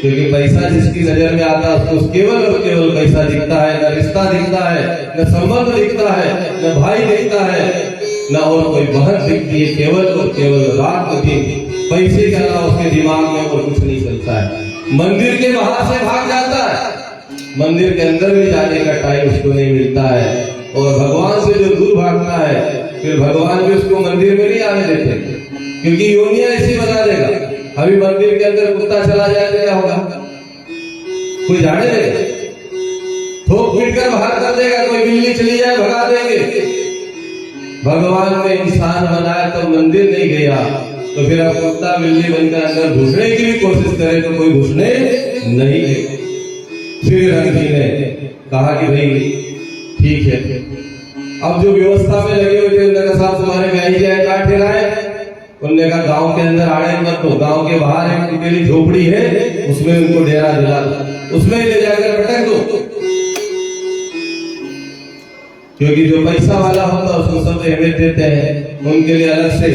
क्योंकि पैसा जिसकी नजर में आता है उसको केवल और केवल पैसा दिखता है, न रिश्ता दिखता है, न संबंध दिखता है, न भाई दिखता है, न और कोई बहन दिखती है। केवल और केवल रात दिन पैसे के अलावा उसके दिमाग में और कुछ नहीं चलता है। मंदिर के बाहर से भाग जाता है, मंदिर के अंदर भी जाने का टाइम उसको नहीं मिलता है। और भगवान से जो दूर भागता है, फिर भगवान भी उसको मंदिर में नहीं आने देते, क्योंकि योनियां ऐसी बना देगा। अभी मंदिर के अंदर कुत्ता चला जाए तो क्या होगा? कोई झाड़े देगा, थोक पीट कर बाहर कर देगा, कोई बिल्ली चली जाए भगा देंगे। भगवान ने इंसान बनाया तो मंदिर नहीं गया, तो फिर अब कुत्ता बिल्ली बनकर अंदर घुसने की भी कोशिश करे तो कोई घुसने नहीं देगा। श्री रंग जी ने कहा कि भाई ठीक है। अब जो व्यवस्था में लगे हुए थे उन्होंने कहा साहब तुम्हारे गाय जाए काट ठहराए। उन्होंने कहा गांव के अंदर आड़े मत दो, गांव के बाहर एक टुकेली झोपड़ी है, उसमें उनको डेरा दिला दो, उसमें ही ले जाकर पटक दो, क्योंकि जो पैसा वाला होता है उसको सब अहमियत देते हैं। उनके लिए अलग से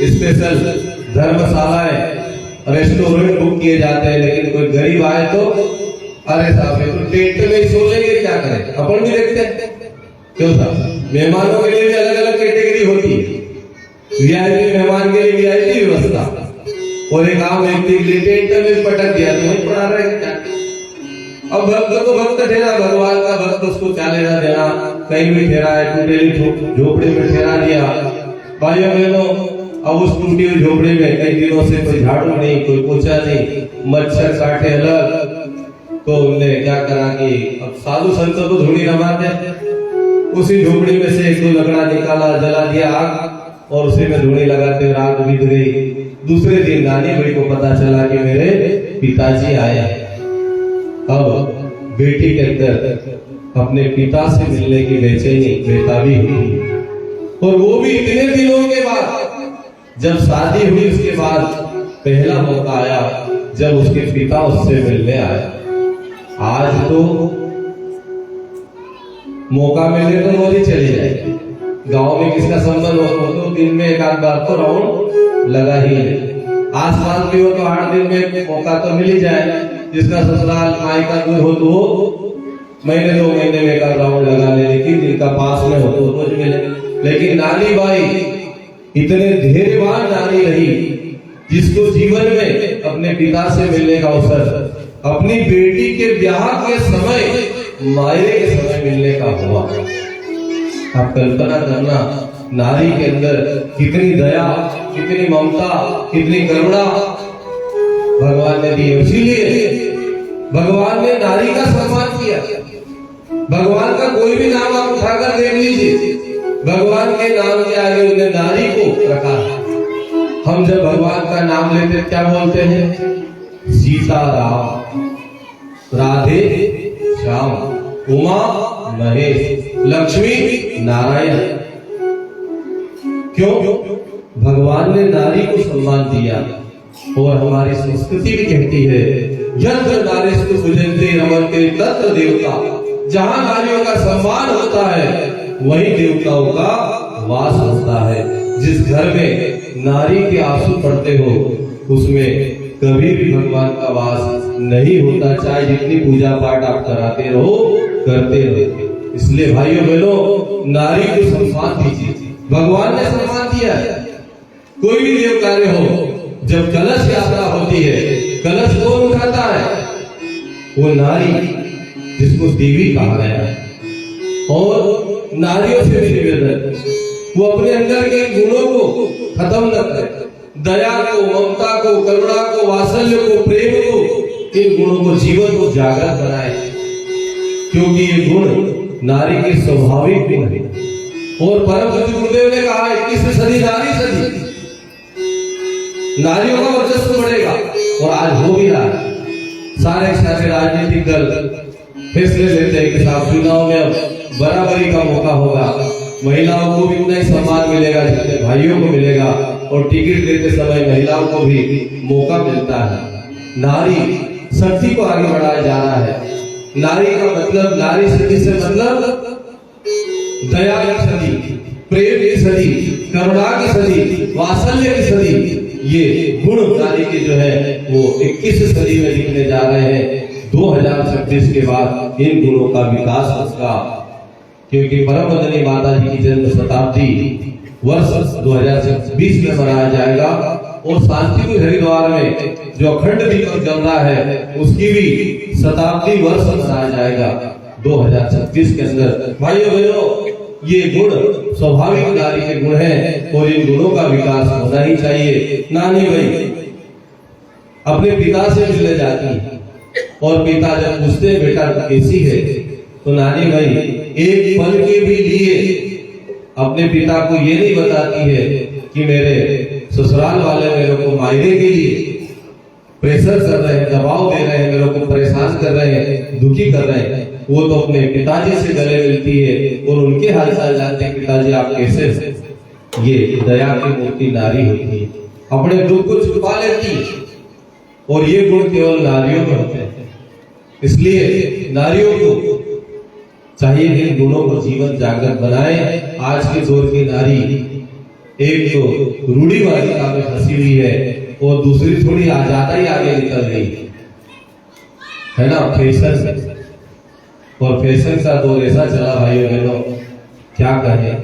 स्पेशल धर्मशालाएं, रेस्टोरेंट बुक किए जाते हैं। लेकिन कोई गरीब आए तो अरे साहब तो टेंट में ही सो लेंगे, क्या करें? अपन भी देखते हैं क्यों साहब, मेहमानों के लिए भी अलग अलग कैटेगरी होती है। वीआईपी मेहमान के लिए वीआईपी व्यवस्था, और एक आम व्यक्ति के लिए टेंट में पटक दिया तो वही पड़ा रहे। अब भक्त को भक्त ठहरा, भगवान का भक्त, उसको क्या लेना देना, कहीं भी ठहरा है, टूटेली झोपड़ी में ठहरा दिया। भाइयों बहनों, अब उस टूटी हुई झोपड़ी में कई दिनों से कोई झाड़ू नहीं, कोई पोछा नहीं, मच्छर काटे अलग। तो उनने क्या करा कि अब साधु संत तो धूड़ी रमाते, उसी झोपड़ी में से एक दो लकड़ा निकाला, जला दिया आग, और उसी में धूड़ी लगाते रात बीत गई। दूसरे दिन नानी भाई को पता चला कि मेरे पिताजी आए। अब बेटी के अंदर अपने पिता से मिलने की बेचैनी बेताबी हुई, और वो भी इतने दिनों के बाद। जब शादी हुई उसके बाद पहला मौका आया जब उसके पिता उससे मिलने आया। आज तो मौका मिले तो रोज ही चली जाए। गांव में किसका संबंध हो तो दिन में एक आध बार तो राउंड लगा ही है। आसपास भी हो तो 8 दिन में मौका तो मिल ही जाए। जिसका ससुराल मायका दूर हो तो महीने 2 महीने में एक आध राउंड लगा ले, लेकिन जिनका पास में हो तो रोज मिले। लेकिन नानी बाई इतने धैर्यवान नारी रही जिसको जीवन में अपने पिता से मिलने का अवसर अपनी बेटी के ब्याह के समय मायरे के समय मिलने का हुआ। आप कल्पना करना नारी के अंदर कितनी दया, कितनी ममता, कितनी करुणा भगवान ने दी। इसीलिए भगवान ने नारी का सम्मान किया। भगवान का कोई भी नाम आप उठाकर देख लीजिए, भगवान के नाम के आगे उन्हें नारी को रखा। हम जब भगवान का नाम लेते क्या बोलते हैं? सीता राम, राधे श्याम, उमा महेश, लक्ष्मी नारायण। क्यों? भगवान ने नारी को सम्मान दिया। और हमारी संस्कृति भी कहती है यत्र नारीस्तु पूजन्ते रमन्ते तत्र देवता। जहां नारियों का सम्मान होता है वही देवताओं का वास होता है। जिस घर में नारी के आंसू पड़ते हो उसमें कभी भी भगवान का वास नहीं होता, चाहे जितनी पूजा पाठ आप कराते रहो करते रहो। इसलिए भाइयों बहनों नारी को सम्मान दीजिए। भगवान ने सम्मान दिया है। कोई भी देव कार्य हो, जब कलश यात्रा होती है कलश कौन उठाता है? वो नारी, जिसको देवी कहा गया है। और नारियों से भी निवेदन, वो अपने अंदर के गुणों को खत्म न करे। दया को, ममता को, करुणा को, वात्सल्य को, प्रेम को, इन गुणों को, जीवन को जागृत बनाए, क्योंकि ये गुण नारी के स्वाभाविक गुण है। और परम पूज्य गुरुदेव ने कहा 21वीं सदी नारी सदी, नारियों का वर्चस्व बढ़ेगा। और आज हो भी रहा है। सारे राजनीतिक दल फैसले लेते हैं कि साहब चुनाव में अब बराबरी का मौका होगा, महिलाओं को भी उतना ही सम्मान मिलेगा जितने भाइयों को मिलेगा, और टिकट देते समय महिलाओं को भी मौका मिलता है। नारी शक्ति को आगे बढ़ाया जा रहा है। नारी का मतलब, नारी शक्ति से मतलब दया की सदी, प्रेम की सदी, करुणा की सदी, वात्सल्य की सदी। ये गुण नारी के जो है वो 21वीं सदी में दिखने जा रहे हैं। 2036 के बाद इन गुणों का विकास होगा, क्योंकि परम वंदनीय माता जी की जन्म शताब्दी वर्ष 2020 में मनाया जाएगा। और शांतिपुर हरिद्वार में जो अखंड दीपक जल रहा है उसकी भी शताब्दी वर्ष मनाया जाएगा 2036 के अंदर। भाइयों बहनों, ये गुण स्वाभाविक नारी के गुण हैं और इन गुणों का विकास होना ही चाहिए। नानी भाई अपने पिता से मिलने जाती है और पिता जब पूछते हैं बेटा कैसी है, तो नानी भाई एक पल के भी लिए अपने पिता को ये नहीं बताती है कि मेरे ससुराल वाले मेरे को मायरे के लिए प्रेशर कर रहे हैं, दबाव दे रहे हैं, मेरे को परेशान कर रहे हैं, दुखी कर रहे हैं। वो तो अपने पिताजी से गले मिलती है और उनके हाल चाल जानते हैं, पिताजी आप कैसे हैं। ये दया की मूर्ति नारी होती है, अपने दुख को छुपा लेती है। और ये गुण केवल नारियों में होते हैं। इसलिए नारियों को चाहिए कि इन गुणों को जीवन जागृत बनाए। आज के दौर की नारी एक तो रूढ़िवादिता में फंसी हुई है और दूसरी थोड़ी ज्यादा ही आगे निकल गई है ना, फैशन। और फैशन का दौर ऐसा चला भाइयों बहनों, क्या कहें।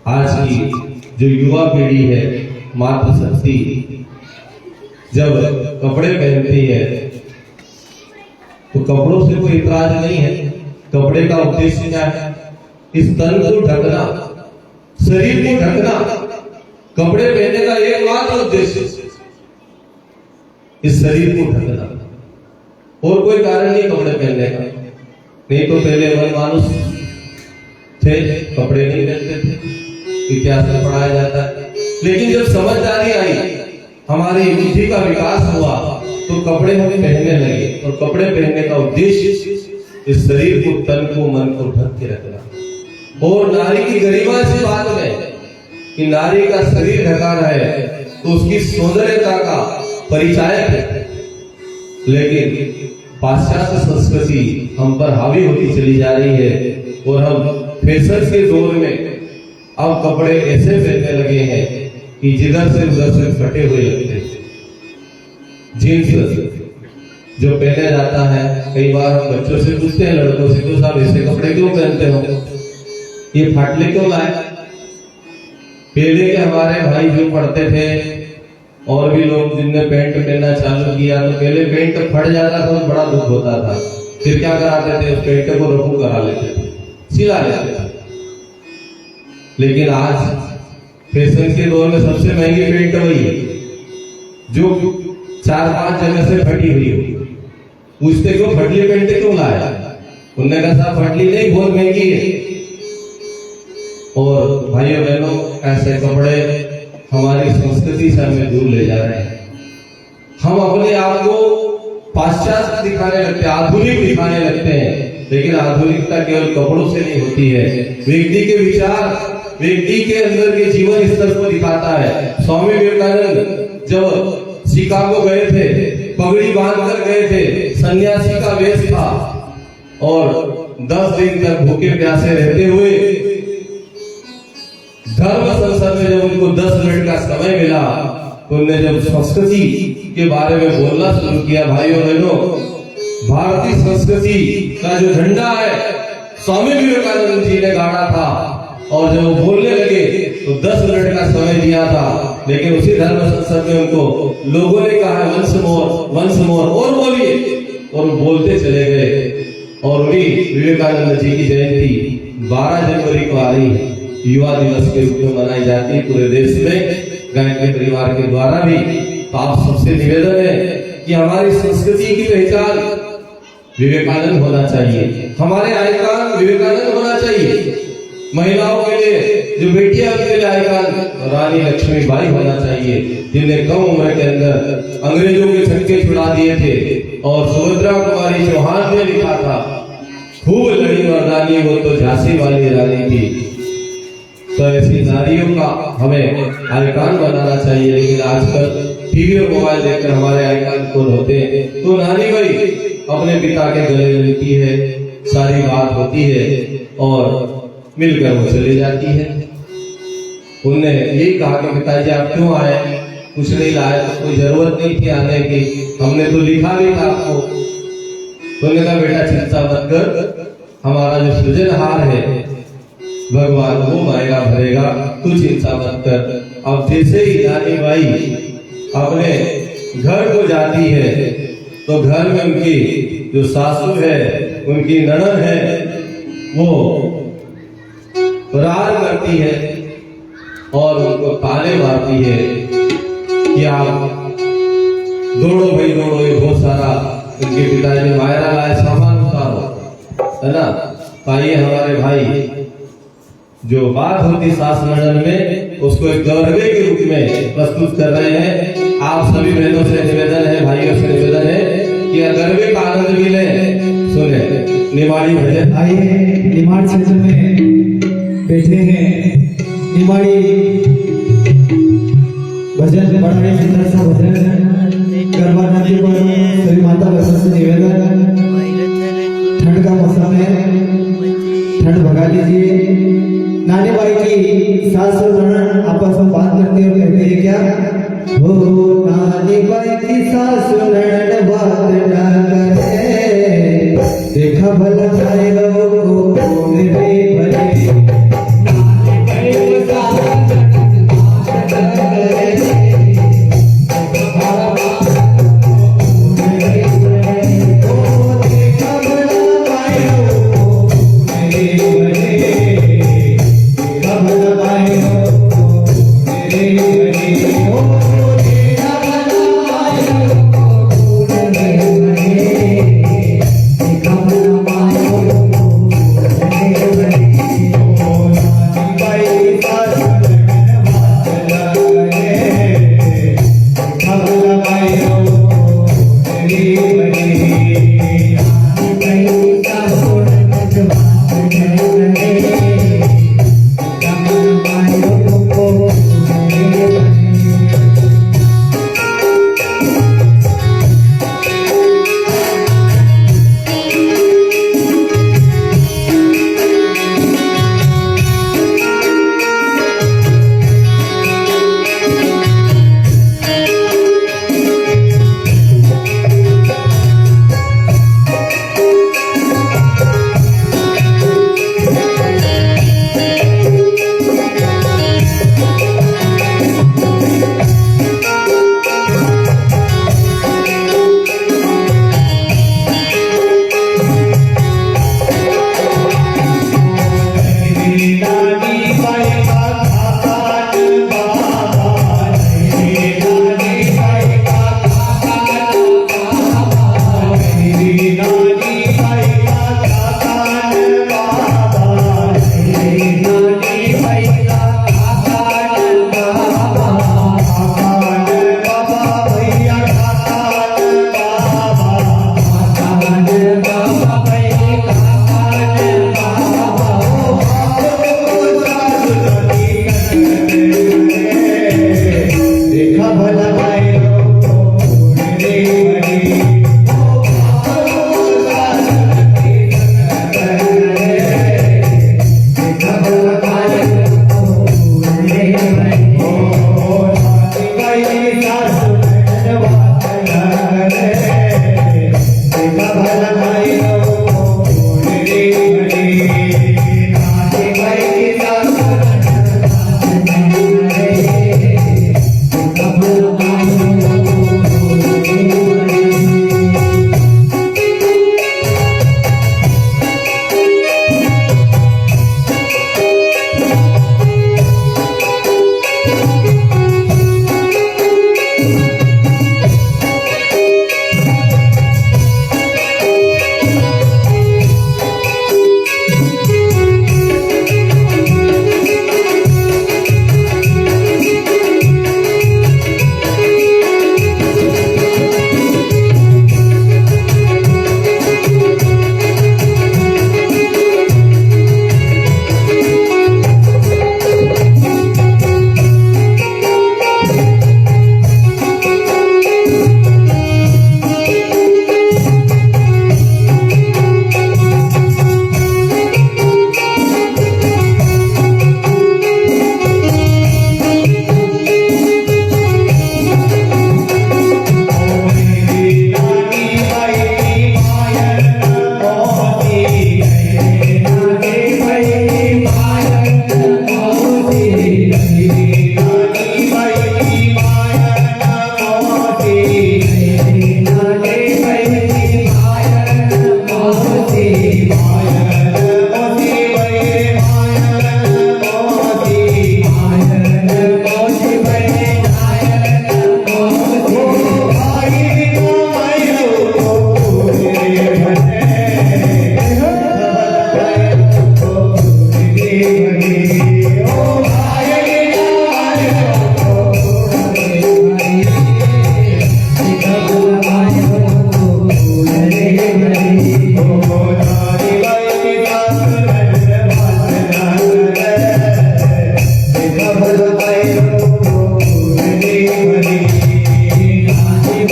आज की जो युवा पीढ़ी है, मातृशक्ति जब कपड़े पहनती है तो कपड़ों से कोई इतराज नहीं है। कपड़े का उद्देश्य क्या है? इस तन को ढकना, शरीर को ढकना। कपड़े पहनने का एकमात्र उद्देश्य इस शरीर को ढकना, और कोई कारण नहीं कपड़े पहनने का। नहीं तो पहले वन मानुष थे, कपड़े नहीं पहनते थे, इतिहास में पढ़ाया जाता है। लेकिन जब समझदारी आई, हमारी बुद्धि का विकास हुआ, तो कपड़े हम पहनने लगे। और कपड़े पहनने का उद्देश्य इस शरीर को, तन को, मन को ढक के रखना। और नारी की गरिमा इस बात में कि नारी का शरीर ढका रहे तो उसकी सौंदर्यता का परिचायक है। लेकिन पाश्चात्य संस्कृति हम पर हावी होती चली जा रही है और हम फैशन के दौर में अब कपड़े ऐसे पहनने लगे हैं कि जिधर से उधर से फटे हुए लगते हैं। जीन्स जो पहना जाता है, कई बार हम बच्चों से पूछते हैं, लड़कों से, तो साहब ऐसे कपड़े क्यों पहनते हो, ये फाटले क्यों लाए? पहले के हमारे भाई जो पढ़ते थे और भी लोग जिनने पैंट पहनना चालू किया तो पहले पैंट फट जाता था तो बड़ा दुख होता था। फिर क्या कराते थे, उस पैंट को रफू करा लेते थे, सिला लेते थे। लेकिन आज फैशन के दौर में सबसे महंगी पैंट वही है जो 4-5 जगह से फटी हुई हो। पूछते क्यों फटली पैंट क्यों लाया? उन्होंने कहा साहब फटली नहीं, बहुत महंगी है। और भाइयों बहनों, ऐसे कपड़े हमारी संस्कृति से हमें दूर ले जा रहे हैं। हम अपने आप को पाश्चात्य दिखाने लगते हैं, आधुनिक दिखाने लगते हैं। लेकिन आधुनिकता केवल कपड़ों से नहीं होती है, व्यक्ति के विचार, व्यक्ति के अंदर के जीवन स्तर को दिखाता है। स्वामी विवेकानंद जब शिकागो गए थे, पगड़ी बांधकर गए थे, सन्यासी का वेश था और 10 दिन तक भूखे प्यासे रहते हुए धर्म संसद में जब उनको 10 मिनट का समय मिला तो उन्होंने जब संस्कृति के बारे में बोलना शुरू किया, भाइयों बहनों, भारतीय संस्कृति का जो झंडा है स्वामी विवेकानंद जी ने गाड़ा था। और जब वो बोलने लगे तो 10 मिनट का समय दिया था, लेकिन उसी धर्म संसद में उनको लोगों ने कहा वंस मोर और बोलिए, और वो बोलते चले गए। और उन्हीं विवेकानंद जी की जयंती 12 जनवरी को आ रही है, युवा दिवस के रूप में मनाई जाती है पूरे देश में, गायत्री परिवार के द्वारा भी। तो आप सबसे निवेदन है कि हमारी संस्कृति की पहचान विवेकानंद होना चाहिए, हमारे आइकॉन विवेकानंद होना चाहिए। महिलाओं के लिए जो बेटियां के लिए आइकॉन रानी लक्ष्मीबाई होना चाहिए, जिन्हें कम उम्र के अंदर अंग्रेजों के छक्के छुड़ा दिए थे। और सुभद्रा कुमारी चौहान ने लिखा था, खूब लड़ी मर्दानी वो तो झांसी वाली रानी थी। तो ऐसी नारियों का हमें आइकॉन बनाना चाहिए। लेकिन आजकल टीवी और मोबाइल देखकर हमारे आइकॉन को होते हैं। तो नानी भाई अपने पिता के गले मिलती है, सारी बात होती है और मिलकर वो चली जाती है। उनने यही कहा कि पिताजी आप क्यों आए? कुछ नहीं लाए तो कोई जरूरत नहीं थी आने की, हमने तो लिखा भी था आपको। तो उन्होंने कहा बेटा चिंता मत कर, हमारा जो सृजनहार है भगवान वो मायगा भरेगा, तू चिंता मत कर। अब जैसे ही नानी बाई अपने घर को जाती है तो घर में उनकी जो सासू है, उनकी ननद है, वो रार करती है और उनको ताने मारती है कि आप दौड़ो भाई दौड़ो, ये बहुत सारा उनके पिताजी ने मायरा लाए, सामान उतारो, है ना। आइए हमारे भाई जो बात होती सास ननद में, उसको एक गौरवे के रूप में प्रस्तुत कर रहे हैं। आप सभी बहनों से निवेदन है, भाइयों से निवेदन है कि गरबे का आनंद भी लें। सुने निमाड़ी भजन। आइए निमाड़ क्षेत्र में बैठे हैं, निमाड़ी भजन बड़ा ही सुंदर सा भजन गरबा नदी पर सभी माता बहनों से निवेदन, ठंड का मौसम है, ठंड भगा लीजिए। नानी बाई की सास और ननद आपस में बात करते और कहते हैं क्या, हो नानी बाई की सास ननद बात न करे, देखा भला जाए लोगों को मेरे भले।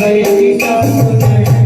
गई सब मन पाए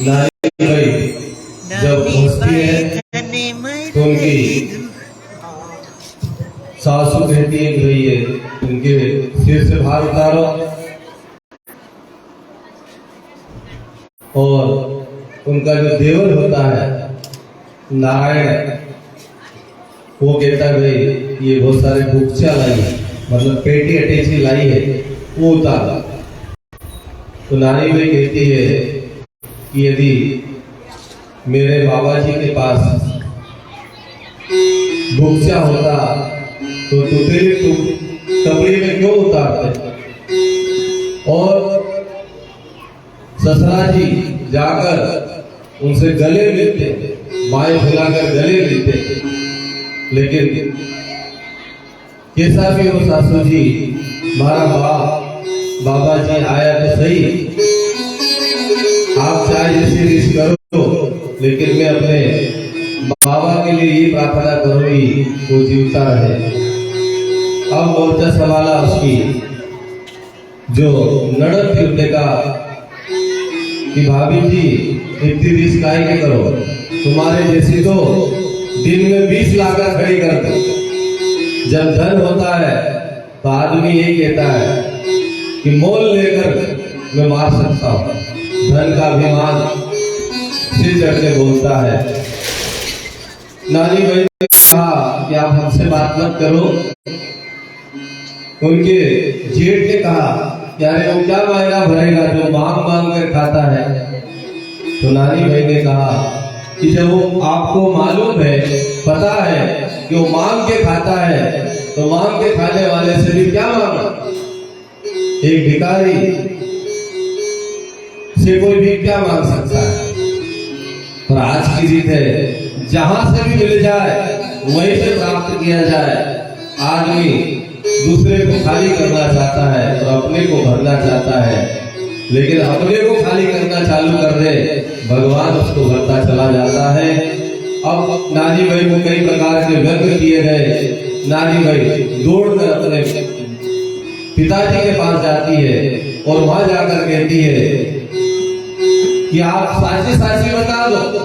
नारी भाई जब पहुंचती है तो उनकी सासू कहती है कि भाई ये उनके सिर से भार उतारो, और उनका जो देवर होता है नारायण, वो कहता है भाई ये बहुत सारे बुक्चा लाई है, मतलब पेटी अटैची लाई है, वो उतार। तो नारी भाई कहती है कि यदि मेरे बाबा जी के पास बुक्चा होता तो तेरे कपड़े में क्यों उतारते। और ससुरा जी जाकर उनसे गले मिलते, बाएं फैलाकर गले मिलते, लेकिन कैसा भी हो सासू जी, हमारा बाबा जी आया तो सही, आप चाहे जैसे रिश करो, लेकिन मैं अपने बाबा के लिए ये प्रार्थना करूंगी वो जीवता रहे। अब मोर्चा सवाला उसकी जो नड़द थी, उसने कहा कि भाभी जी इतनी रिश काहे के करो, तुम्हारे जैसी तो दिन में 20 लाख खड़ी कर दो। जब धन होता है तो आदमी यही कहता है कि मोल लेकर मैं मार सकता हूँ, धन का अभिमान सिर चढ़ के बोलता है। नानी भाई ने कहा कि आप हमसे बात मत करो। उनके जेठ ने कहा कि अरे वो क्या मायना भरेगा जो मांग मांग कर खाता है। तो नानी भाई ने कहा कि जब वो आपको मालूम है, पता है कि वो मांग के खाता है, तो मांग के खाने वाले से भी क्या मांगा। एक भिखारी से कोई भी क्या मांग सकता है। पर आज की रीत है जहां से भी मिल जाए वहीं से प्राप्त किया जाए। आदमी दूसरे को खाली करना चाहता है और अपने को भरना चाहता है, लेकिन अपने को खाली करना चालू कर दे, भगवान उसको भरता चला जाता है। अब नानी भाई को कई प्रकार के व्यंग किए गए। नानी भाई दौड़कर अपने पिताजी के पास जाती है और वहां जाकर कहती है कि आप साची साची बता दो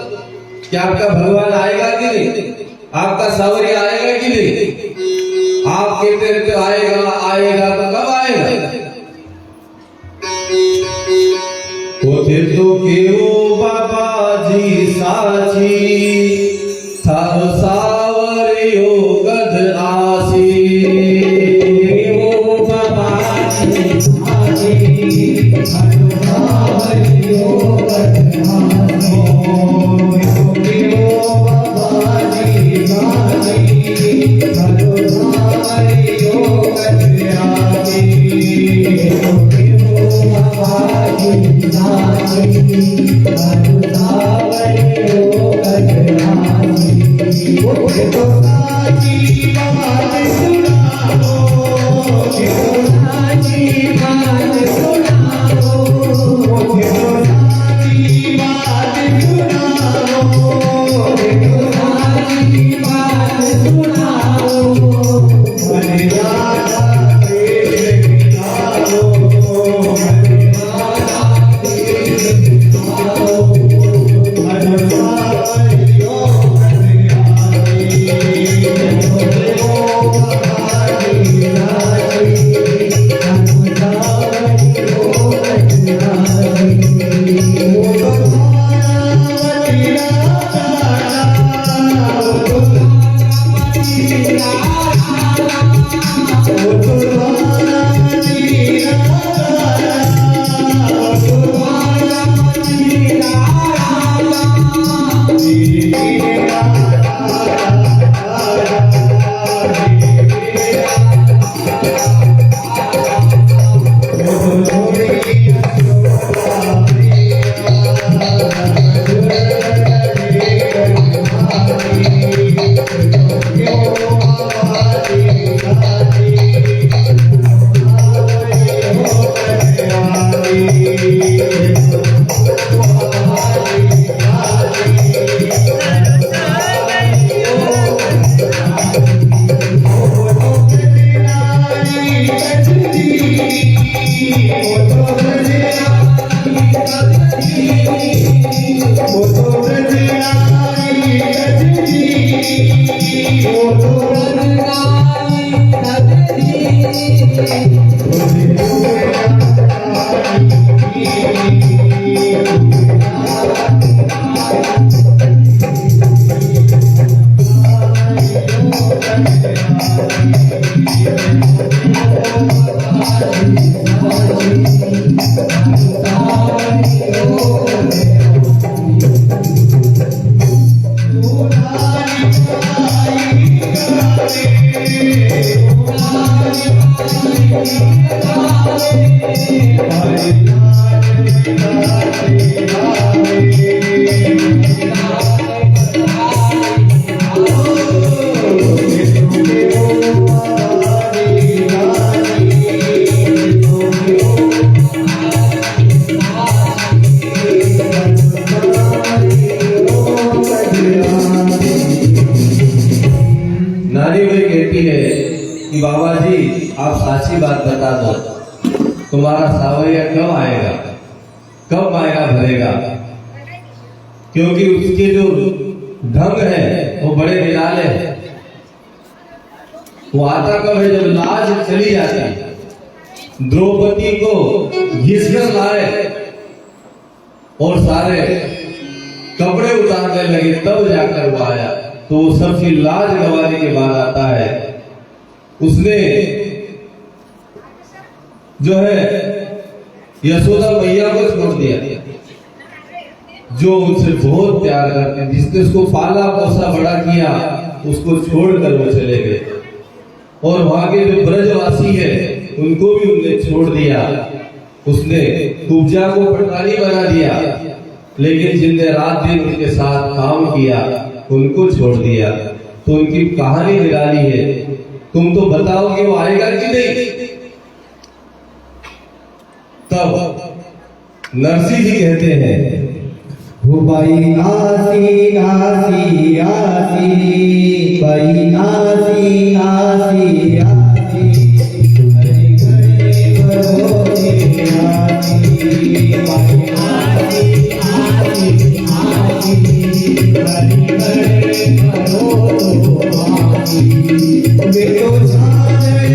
कि आपका भगवान आएगा कि नहीं, आपका सावरिया आएगा कि नहीं। आप कहते रहते आएगा आएगा तो कब आएगा? थे तो केवो बाबा जी साची थारो सावरियो गद आसी केवो बाबा जी साची थारो सावरियो गद आसी केवो बाबा जी साची थारो सावरियो गद आसी कि बाबा जी आप साची बात बता दो, तुम्हारा सावरिया कब आएगा, कब आएगा भरेगा? क्योंकि उसके जो ढंग है वो बड़े निराले हैं। वो आता कब है जब लाज चली जाती है। द्रौपदी को घिसकर लाए और सारे कपड़े उतारने लगे, तब जाकर वो आया। तो वो सबकी लाज गंवाने के बाद आता है। उसने जो है यशोदा मैया को छोड़ दिया, जो उनसे बहुत प्यार करते, जिसने उसको पाला पोसा बड़ा किया, उसको छोड़कर वो चले गए। और वहां के जो ब्रजवासी है उनको भी उनने छोड़ दिया। उसने कुब्जा को पटरानी बना दिया, लेकिन जिनने रात दिन उनके साथ काम किया उनको छोड़ दिया। तो उनकी कहानी निराली है। तुम तो बताओ कि वो आएगा कि नहीं? तब नरसिंह जी कहते हैं, हो भाई आसी आसी आसी, भाई आसी आसी आसी, घड़ी घड़ी भरोसे आसी, भाई आसी आसी आसी, घड़ी घड़ी भरोसे आसी। वे तो छाने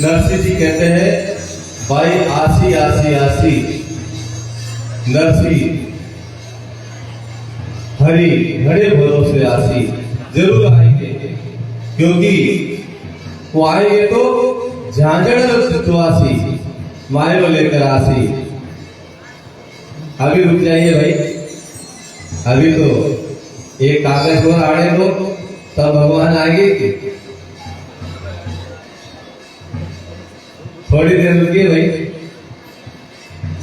नरसिंह जी कहते हैं, भाई आसी आसी आसी नरसिंह हरि बड़े भरोसे आसी जरूर आएंगे, क्योंकि वो आएंगे तो झांझड़ आसी मायरो लेकर आसी। अभी रुक जाइए भाई, अभी तो एक कागज और आड़े दो तब भगवान आएंगे। थोड़ी देर रुकिए भाई,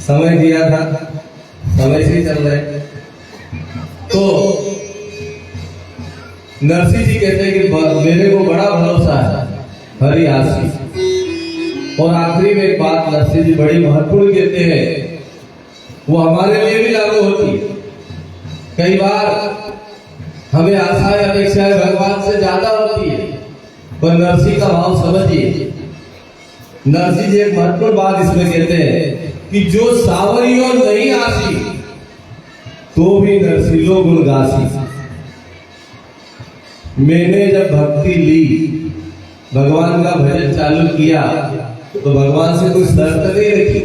समय दिया था, समय से चल रहे। तो नरसिंह जी कहते हैं कि मेरे को बड़ा भरोसा है हरि आसी। और आखिरी में एक बात नरसिंह जी बड़ी महत्वपूर्ण कहते हैं, वो हमारे लिए भी लागू होती है। कई बार हमें आशाएं अपेक्षाएं भगवान से ज्यादा होती है, पर नरसिंह का भाव समझिए। नरसिंह जी एक महत्वपूर्ण बात इसमें कहते हैं कि जो सावरियों नहीं आसी तो भी नरसिंह गुण गासी। मैंने जब भक्ति ली, भगवान का भजन चालू किया, तो भगवान से कोई शर्त नहीं रखी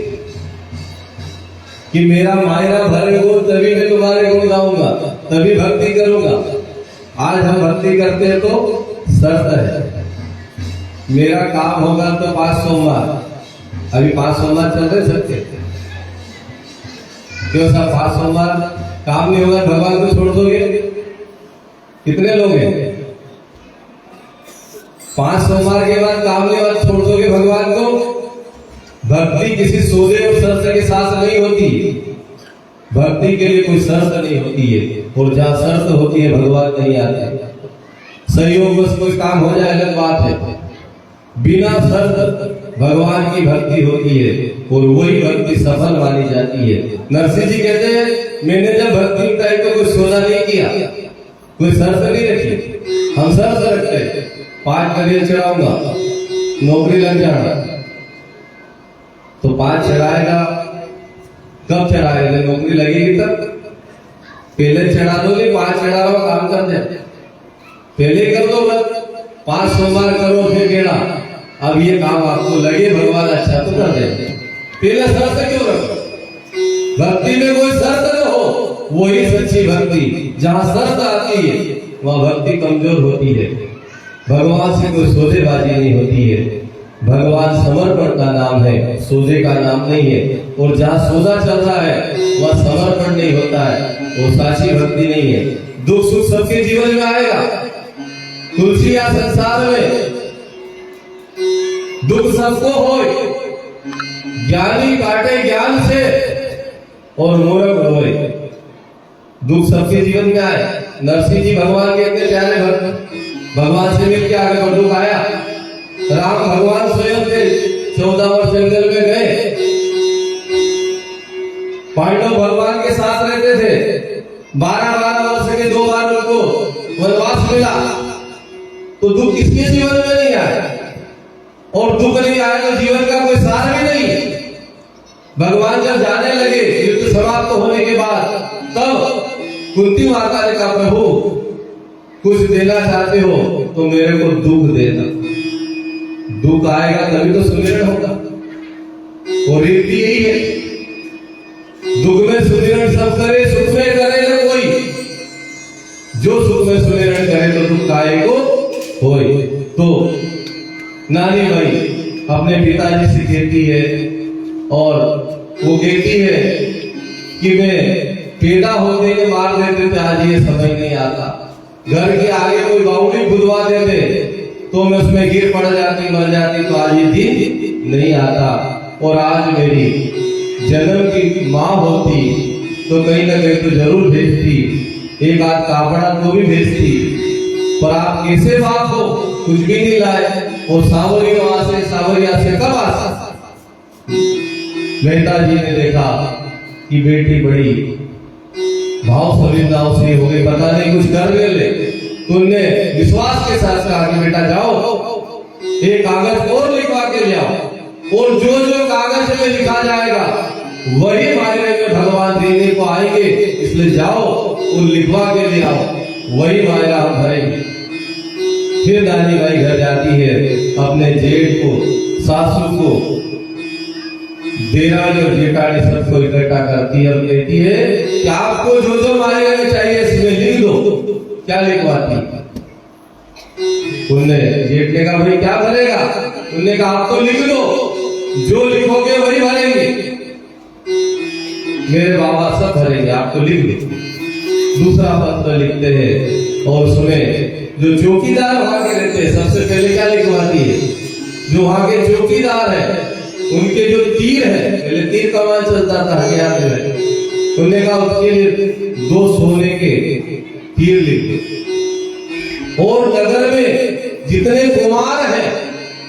कि मेरा मायरा भरेगा तभी मैं तुम्हारे गुण गाऊंगा, तभी भक्ति करूंगा। आज हम भक्ति करते हैं तो शर्त है, मेरा काम होगा तो 5 सोमवार, अभी 5 सोमवार चल रहे सकते क्यों साहब? 5 सोमवार काम नहीं होगा, भगवान को छोड़ दोगे? कितने लोग हैं? 5 सोमवार के बाद काम नहीं होगा, छोड़ दोगे भगवान को? भक्ति किसी सौदे और शर्त के साथ नहीं होती। भक्ति के लिए कोई शर्त नहीं होती है, और जहाँ शर्त होती है भगवान नहीं आते। संयोग बस कोई काम हो जाए अलग बात है, बिना शर्त भगवान की भक्ति होती है और वही भक्ति सफल मानी जाती है। नरसिंह जी कहते हैं, मैंने जब भक्ति उठाई तो कोई सौदा नहीं किया, कोई शर्त नहीं रखी। हम शर्त रखते हैं 5 करियर चढ़ाऊंगा, नौकरी लग जाना, तो 5 चढ़ाएगा, कब चढ़ाएगा? नौकरी लगेगी तब। पहले चढ़ा दोगे, 5 चढ़ाओ, काम कर दे, पहले कर दो बस। 5 सोमवार करो फिर गेड़ा, अब ये काम आपको लगे भगवान अच्छा तो कर दे। पहले शर्त क्यों रखो? भक्ति में कोई शर्त न हो, वही सच्ची भक्ति। जहाँ शर्त आती है वहाँ भक्ति कमजोर होती है। भगवान से कोई सौदेबाजी नहीं होती है। भगवान समर्पण का नाम है, सौदे का नाम नहीं है। और जहाँ सौदा चल रहा है वहाँ समर्पण नहीं होता है, वो साची भक्ति नहीं है। दुख सुख सबके जीवन में आएगा, तुलसी या संसार में दुख सबको हो, ज्ञानी काटे ज्ञान से और मूर्ख होए। दुख सबके जीवन में आए। नरसिंह जी भगवान के इतने प्यारे भक्त, भगवान से मिलकर आगे पर दुख आया। राम भगवान स्वयं थे, 14 वर्ष जंगल में गए, पांडव भगवान के साथ रहते थे, 12-12 वर्ष के 2 बार उनको वनवास मिला, तो दुख किसके जीवन में नहीं आया? और दुख नहीं आया तो जीवन का कोई सार भी नहीं। भगवान जब जाने लगे युद्ध समाप्त होने के बाद, तब कुंती माता ने कहा, प्रभु कुछ देना चाहते हो तो मेरे को दुख देना, दुख आएगा तभी तो सुमिरन होगा। और रीति यही है, दुख में सुमिरन सब करे, सुख में करे न कोई। जो सुख में सुमिरन करे तो दुख आएगो होए। तो नानी भाई अपने पिताजी से कहती है, और वो कहती है कि मैं पैदा होते ही मार देते थे, आज ये समझ नहीं आता। घर के आगे कोई बाउंड्री खुदवा देते तो मैं उसमें गिर पड़ जाती, मर जाती, तो आज ये दिन नहीं आता। और आज मेरी जन्म की माँ होती तो कहीं ना कहीं तो जरूर भेजती, एक आध कापड़ा तो भी भेजती, पर आप कैसे बाप हो, कुछ भी नहीं लाए। और सावरिया से कब आ सकता? मेहता जी ने देखा कि बेटी बड़ी भाव संवेदनाओं से हो गई, पता नहीं कुछ कर ले, तो उन्होंने विश्वास के साथ कहा कि बेटा जाओ, एक कागज और लिखवा के ले आओ, और जो जो कागज में लिखा जाएगा वही मायने में भगवान देने को आएंगे, इसलिए जाओ और लिखवा के ले आओ, वही मायना हम भरेंगे। फिर नानी भाई घर जाती है, अपने जेठ को, सासू को, देरानी और जेठानी सबको इकट्ठा करती है और कहती है कि आपको जो जो मायने में चाहिए इसमें लिख दो। क्या लिखवाती? उन्होंने जेठ ने कहा, भाई क्या भरेगा? उन्होंने कहा, आप तो लिख दो, जो लिखोगे वही भरेंगे। मेरे बाबा सब भरेंगे, आप तो लिख दो। दूसरा पत्र लिखते हैं, और उसमें जो चौकीदार वहां के रहते हैं, सबसे पहले क्या लिखवाती है? जो वहां के चौकीदार है उनके जो तीर है, पहले तीर कमान चलता था हथियार जो है, उन्होंने कहा उसके लिए 2 सोने के तीर लिख। और नगर में जितने कुमार हैं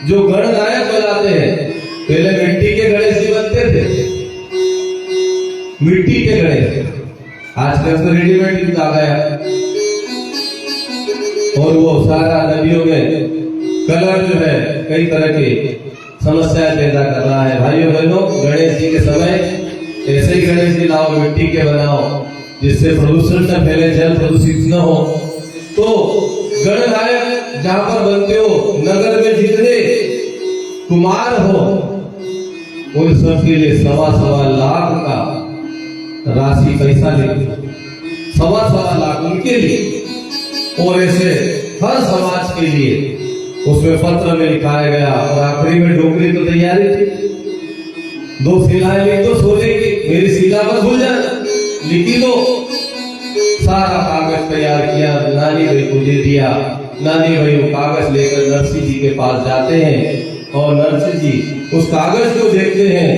जो गणनायक बनाते हैं, पहले मिट्टी के गणेश जी बनते थे, मिट्टी के गणेश, आजकल तो रेडीमेड युग आ गया, और वो सारा नदियों में कलर जो है कई तरह के समस्या पैदा कर रहा है। भाइयों बहनों, गणेश जी के समय ऐसे ही गणेश जी लाओ, मिट्टी के बनाओ, जिससे प्रदूषण न फैले, जल प्रदूषित न हो। तो गणनायक जहां पर बनते हो, नगर में जितने कुमार हो, उन सबके लिए 1.25 लाख का राशि पैसा ले, 1.25 लाख उनके लिए। और ऐसे हर समाज के लिए उसमें पत्र में लिखाया गया, और आखिरी में डोकरी तो तैयारी थी, 2 शिलाएं लिख दो सोने की, मेरी शिला पर भूल जाना, लिखी दो। सारा कागज तैयार किया, नानी भाई को दे दिया। नानी भाई वो कागज लेकर नरसिंह जी के पास जाते हैं, और नरसिंह जी उस कागज को देखते हैं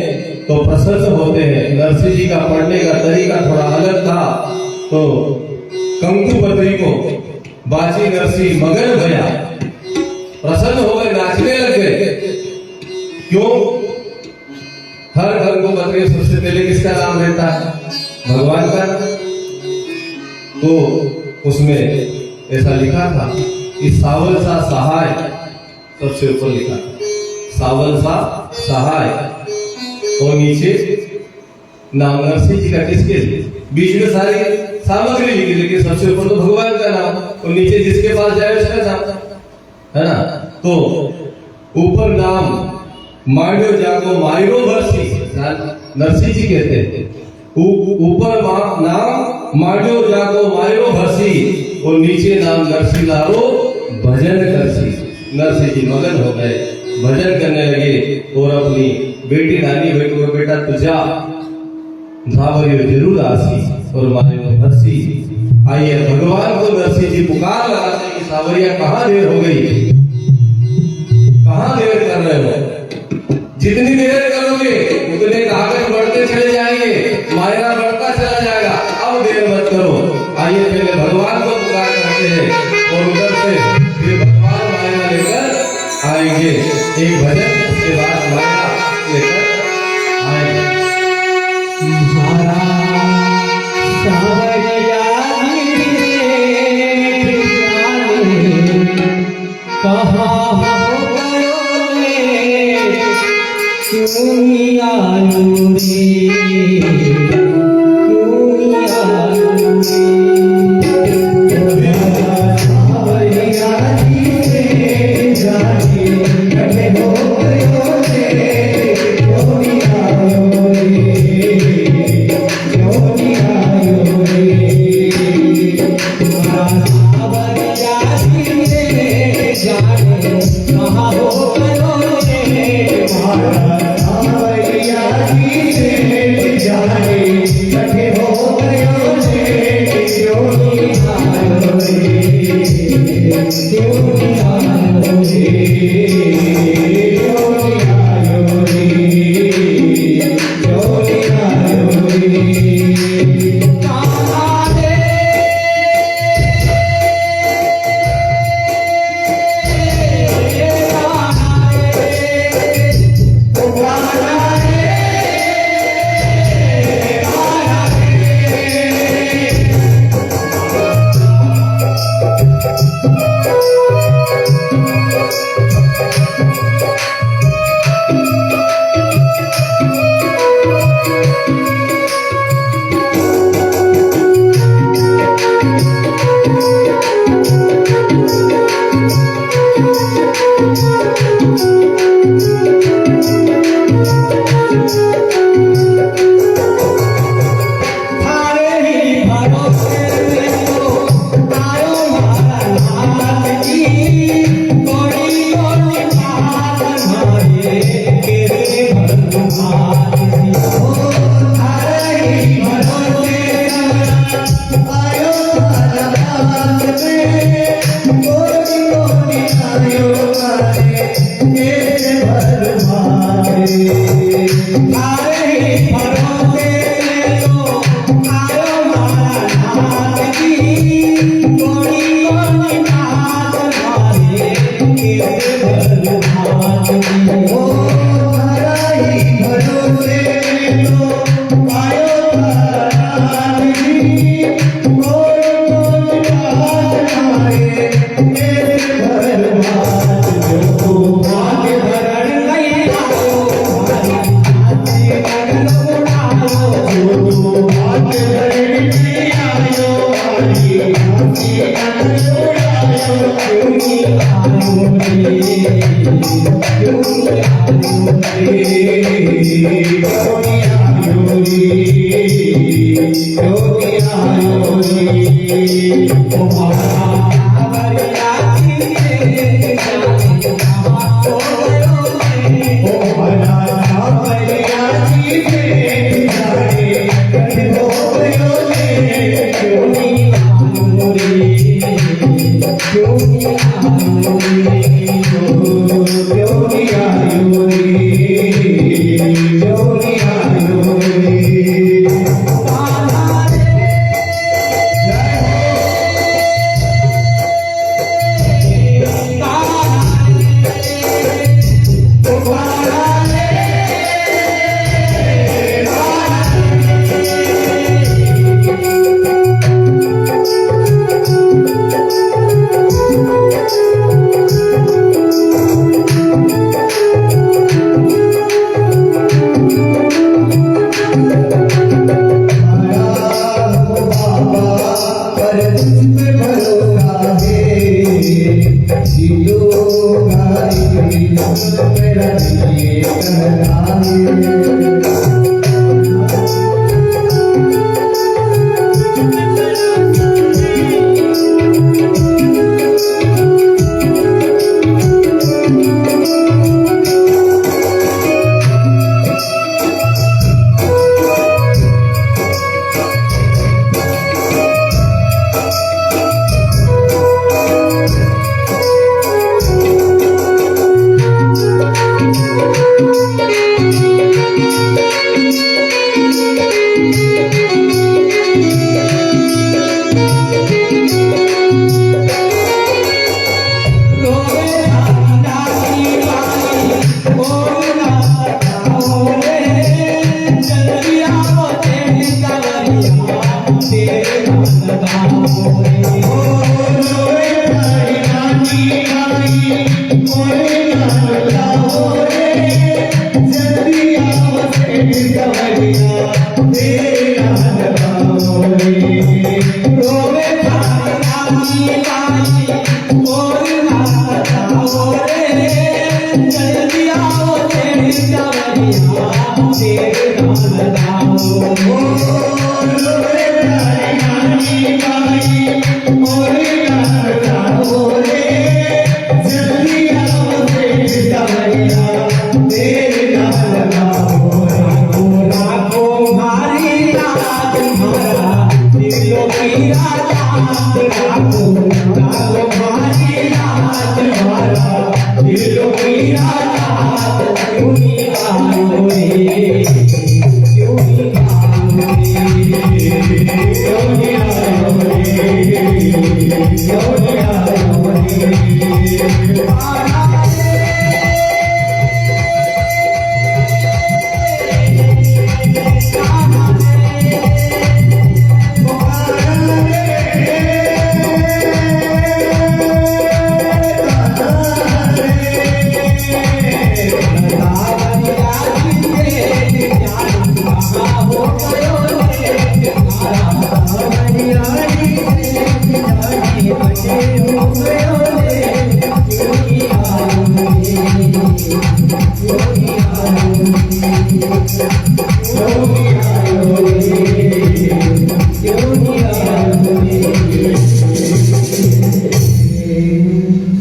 तो प्रसन्न होते हैं। नरसिंह जी का पढ़ने का तरीका थोड़ा अलग था, तो कंकु पत्री को बाजी नरसिंह मगन भया, प्रसन्न हो गए, नाचने लग गए। क्यों? हर घर को पत्री सबसे पहले किसका नाम रहता है? भगवान का। तो उसमें ऐसा लिखा था कि सावल सा सहाय, सबसे ऊपर लिखा था सावल सा सहाय, और नीचे नाम नरसिंह जी का किसके लिए, बीच में सारी सामग्री लिखी, लेकिन सबसे ऊपर तो भगवान का नाम, और नीचे जिसके पास जाए उसका नाम, है ना। तो ऊपर नाम मांडो जाको मायरो भरसी, नरसिंह जी कहते थे, ऊपर नाम मांडो जाको मायरो भरसी, और नीचे नाम नरसिंह लारो भजन करसी। नरसिंह जी मगन हो गए, भजन करने लगे, और अपनी बेटी नानी भाई को, बेटा तुझा धावरियो जरूर आसी और मायरो भरसी। आइए भगवान को नरसिंह जी पुकार लगाते हैं कि सावरिया कहाँ देर हो गई, कहाँ देर कर रहे हो? जितनी देर करोगे उतने कागज बढ़ते चले जाएंगे, मायरा बढ़ता चला जाएगा, अब देर मत करो। आइए पहले भगवान को पुकार करते हैं, और उधर से फिर भगवान मायरा लेकर आएंगे। एक भजन, उसके बाद मायरा लेकर आएंगे। कहाँ हो गयो रे क्यों नहीं आयो रे क्यों नहीं आयो रे सावरिया जी से जाने कटे हो गयो रे क्यों नहीं आयो रे क्यों नहीं आयो रे सावरिया जी से जाने कहाँ हो गयो रे सावरिया जी से जाने कटे हो गयो रे क्यों नहीं आयो रे क्यों नहीं आयो रे क्यों नहीं आयो रे क्यों नहीं आयो रे काला रे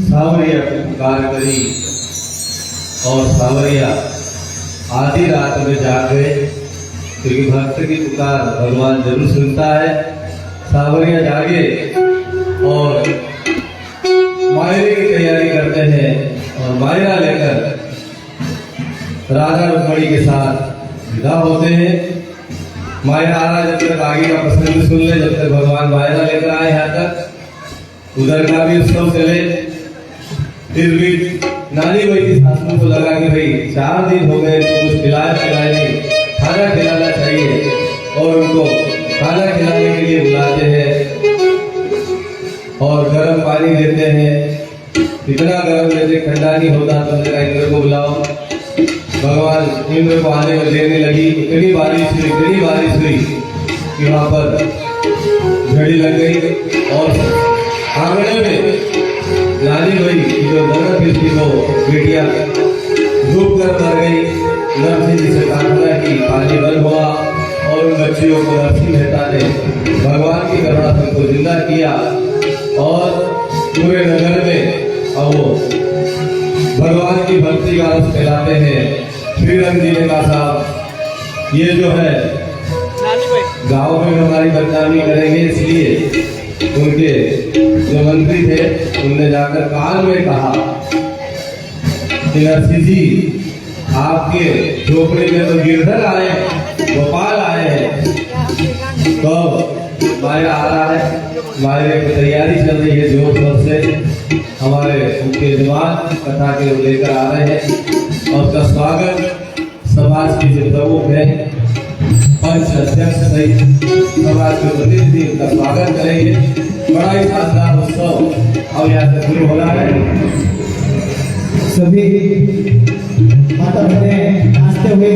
सावरिया पुकार करी और सावरिया आधी रात में जाग गए, क्योंकि भक्त की पुकार भगवान जरूर सुनता है। सावरिया जागे और मायरे की तैयारी करते हैं और मायरा लेकर राजा रुक्मणी के साथ विदा होते हैं। मायरा आ रहा, जब तक आगे का प्रसंग सुन ले, जब तक भगवान मायरा लेकर आए यहाँ तक, उधर का भी उत्सव चले। फिर भी नानी वही की सासू को लगा कि भाई 4 दिन हो गए, तो कुछ खिलाए नहीं, खाना खिलाना चाहिए, और उनको खाना खिलाने के लिए बुलाते हैं और गर्म पानी देते हैं। इतना गर्म देते, ठंडा नहीं होता, तो हमने कहा इंद्र को बुलाओ। भगवान इंद्र को आने में देने लगी। इतनी बारिश हुई कि वहां पर झड़ी लग गई और आंगने में नानी भाई जो नरक थी वो बेटियां डूब कर मर गई। नरसिंह जी से प्रार्थना की, पानी बंद हुआ और उन बच्चियों को नरसिंह मेहता ने भगवान की करुणा से उनको जिंदा किया और पूरे नगर में अब वो भगवान की भक्ति का रस फैलाते हैं। श्रीरंग जी ने कहा, साहब ये जो है गांव में हमारी बदनामी करेंगे, इसलिए उनके जो मंत्री थे उनने जाकर कान में कहा कि नरसिंह जी आपके झोपड़े में तो गिरधर आए, गोपाल आए हैं। तो मायरा आ रहा है, मायरे की तैयारी चल रही है जोर शोर से। हमारे उनके जवान कथा के लेकर आ रहे हैं और उसका स्वागत समाज के जो प्रमुख है, पंच अध्यक्ष सहित समाज के प्रतिनिधि उनका स्वागत करेंगे। बड़ा ही शानदार उत्सव और यहाँ से शुरू हो रहा है। सभी माता बहने नाचते हुए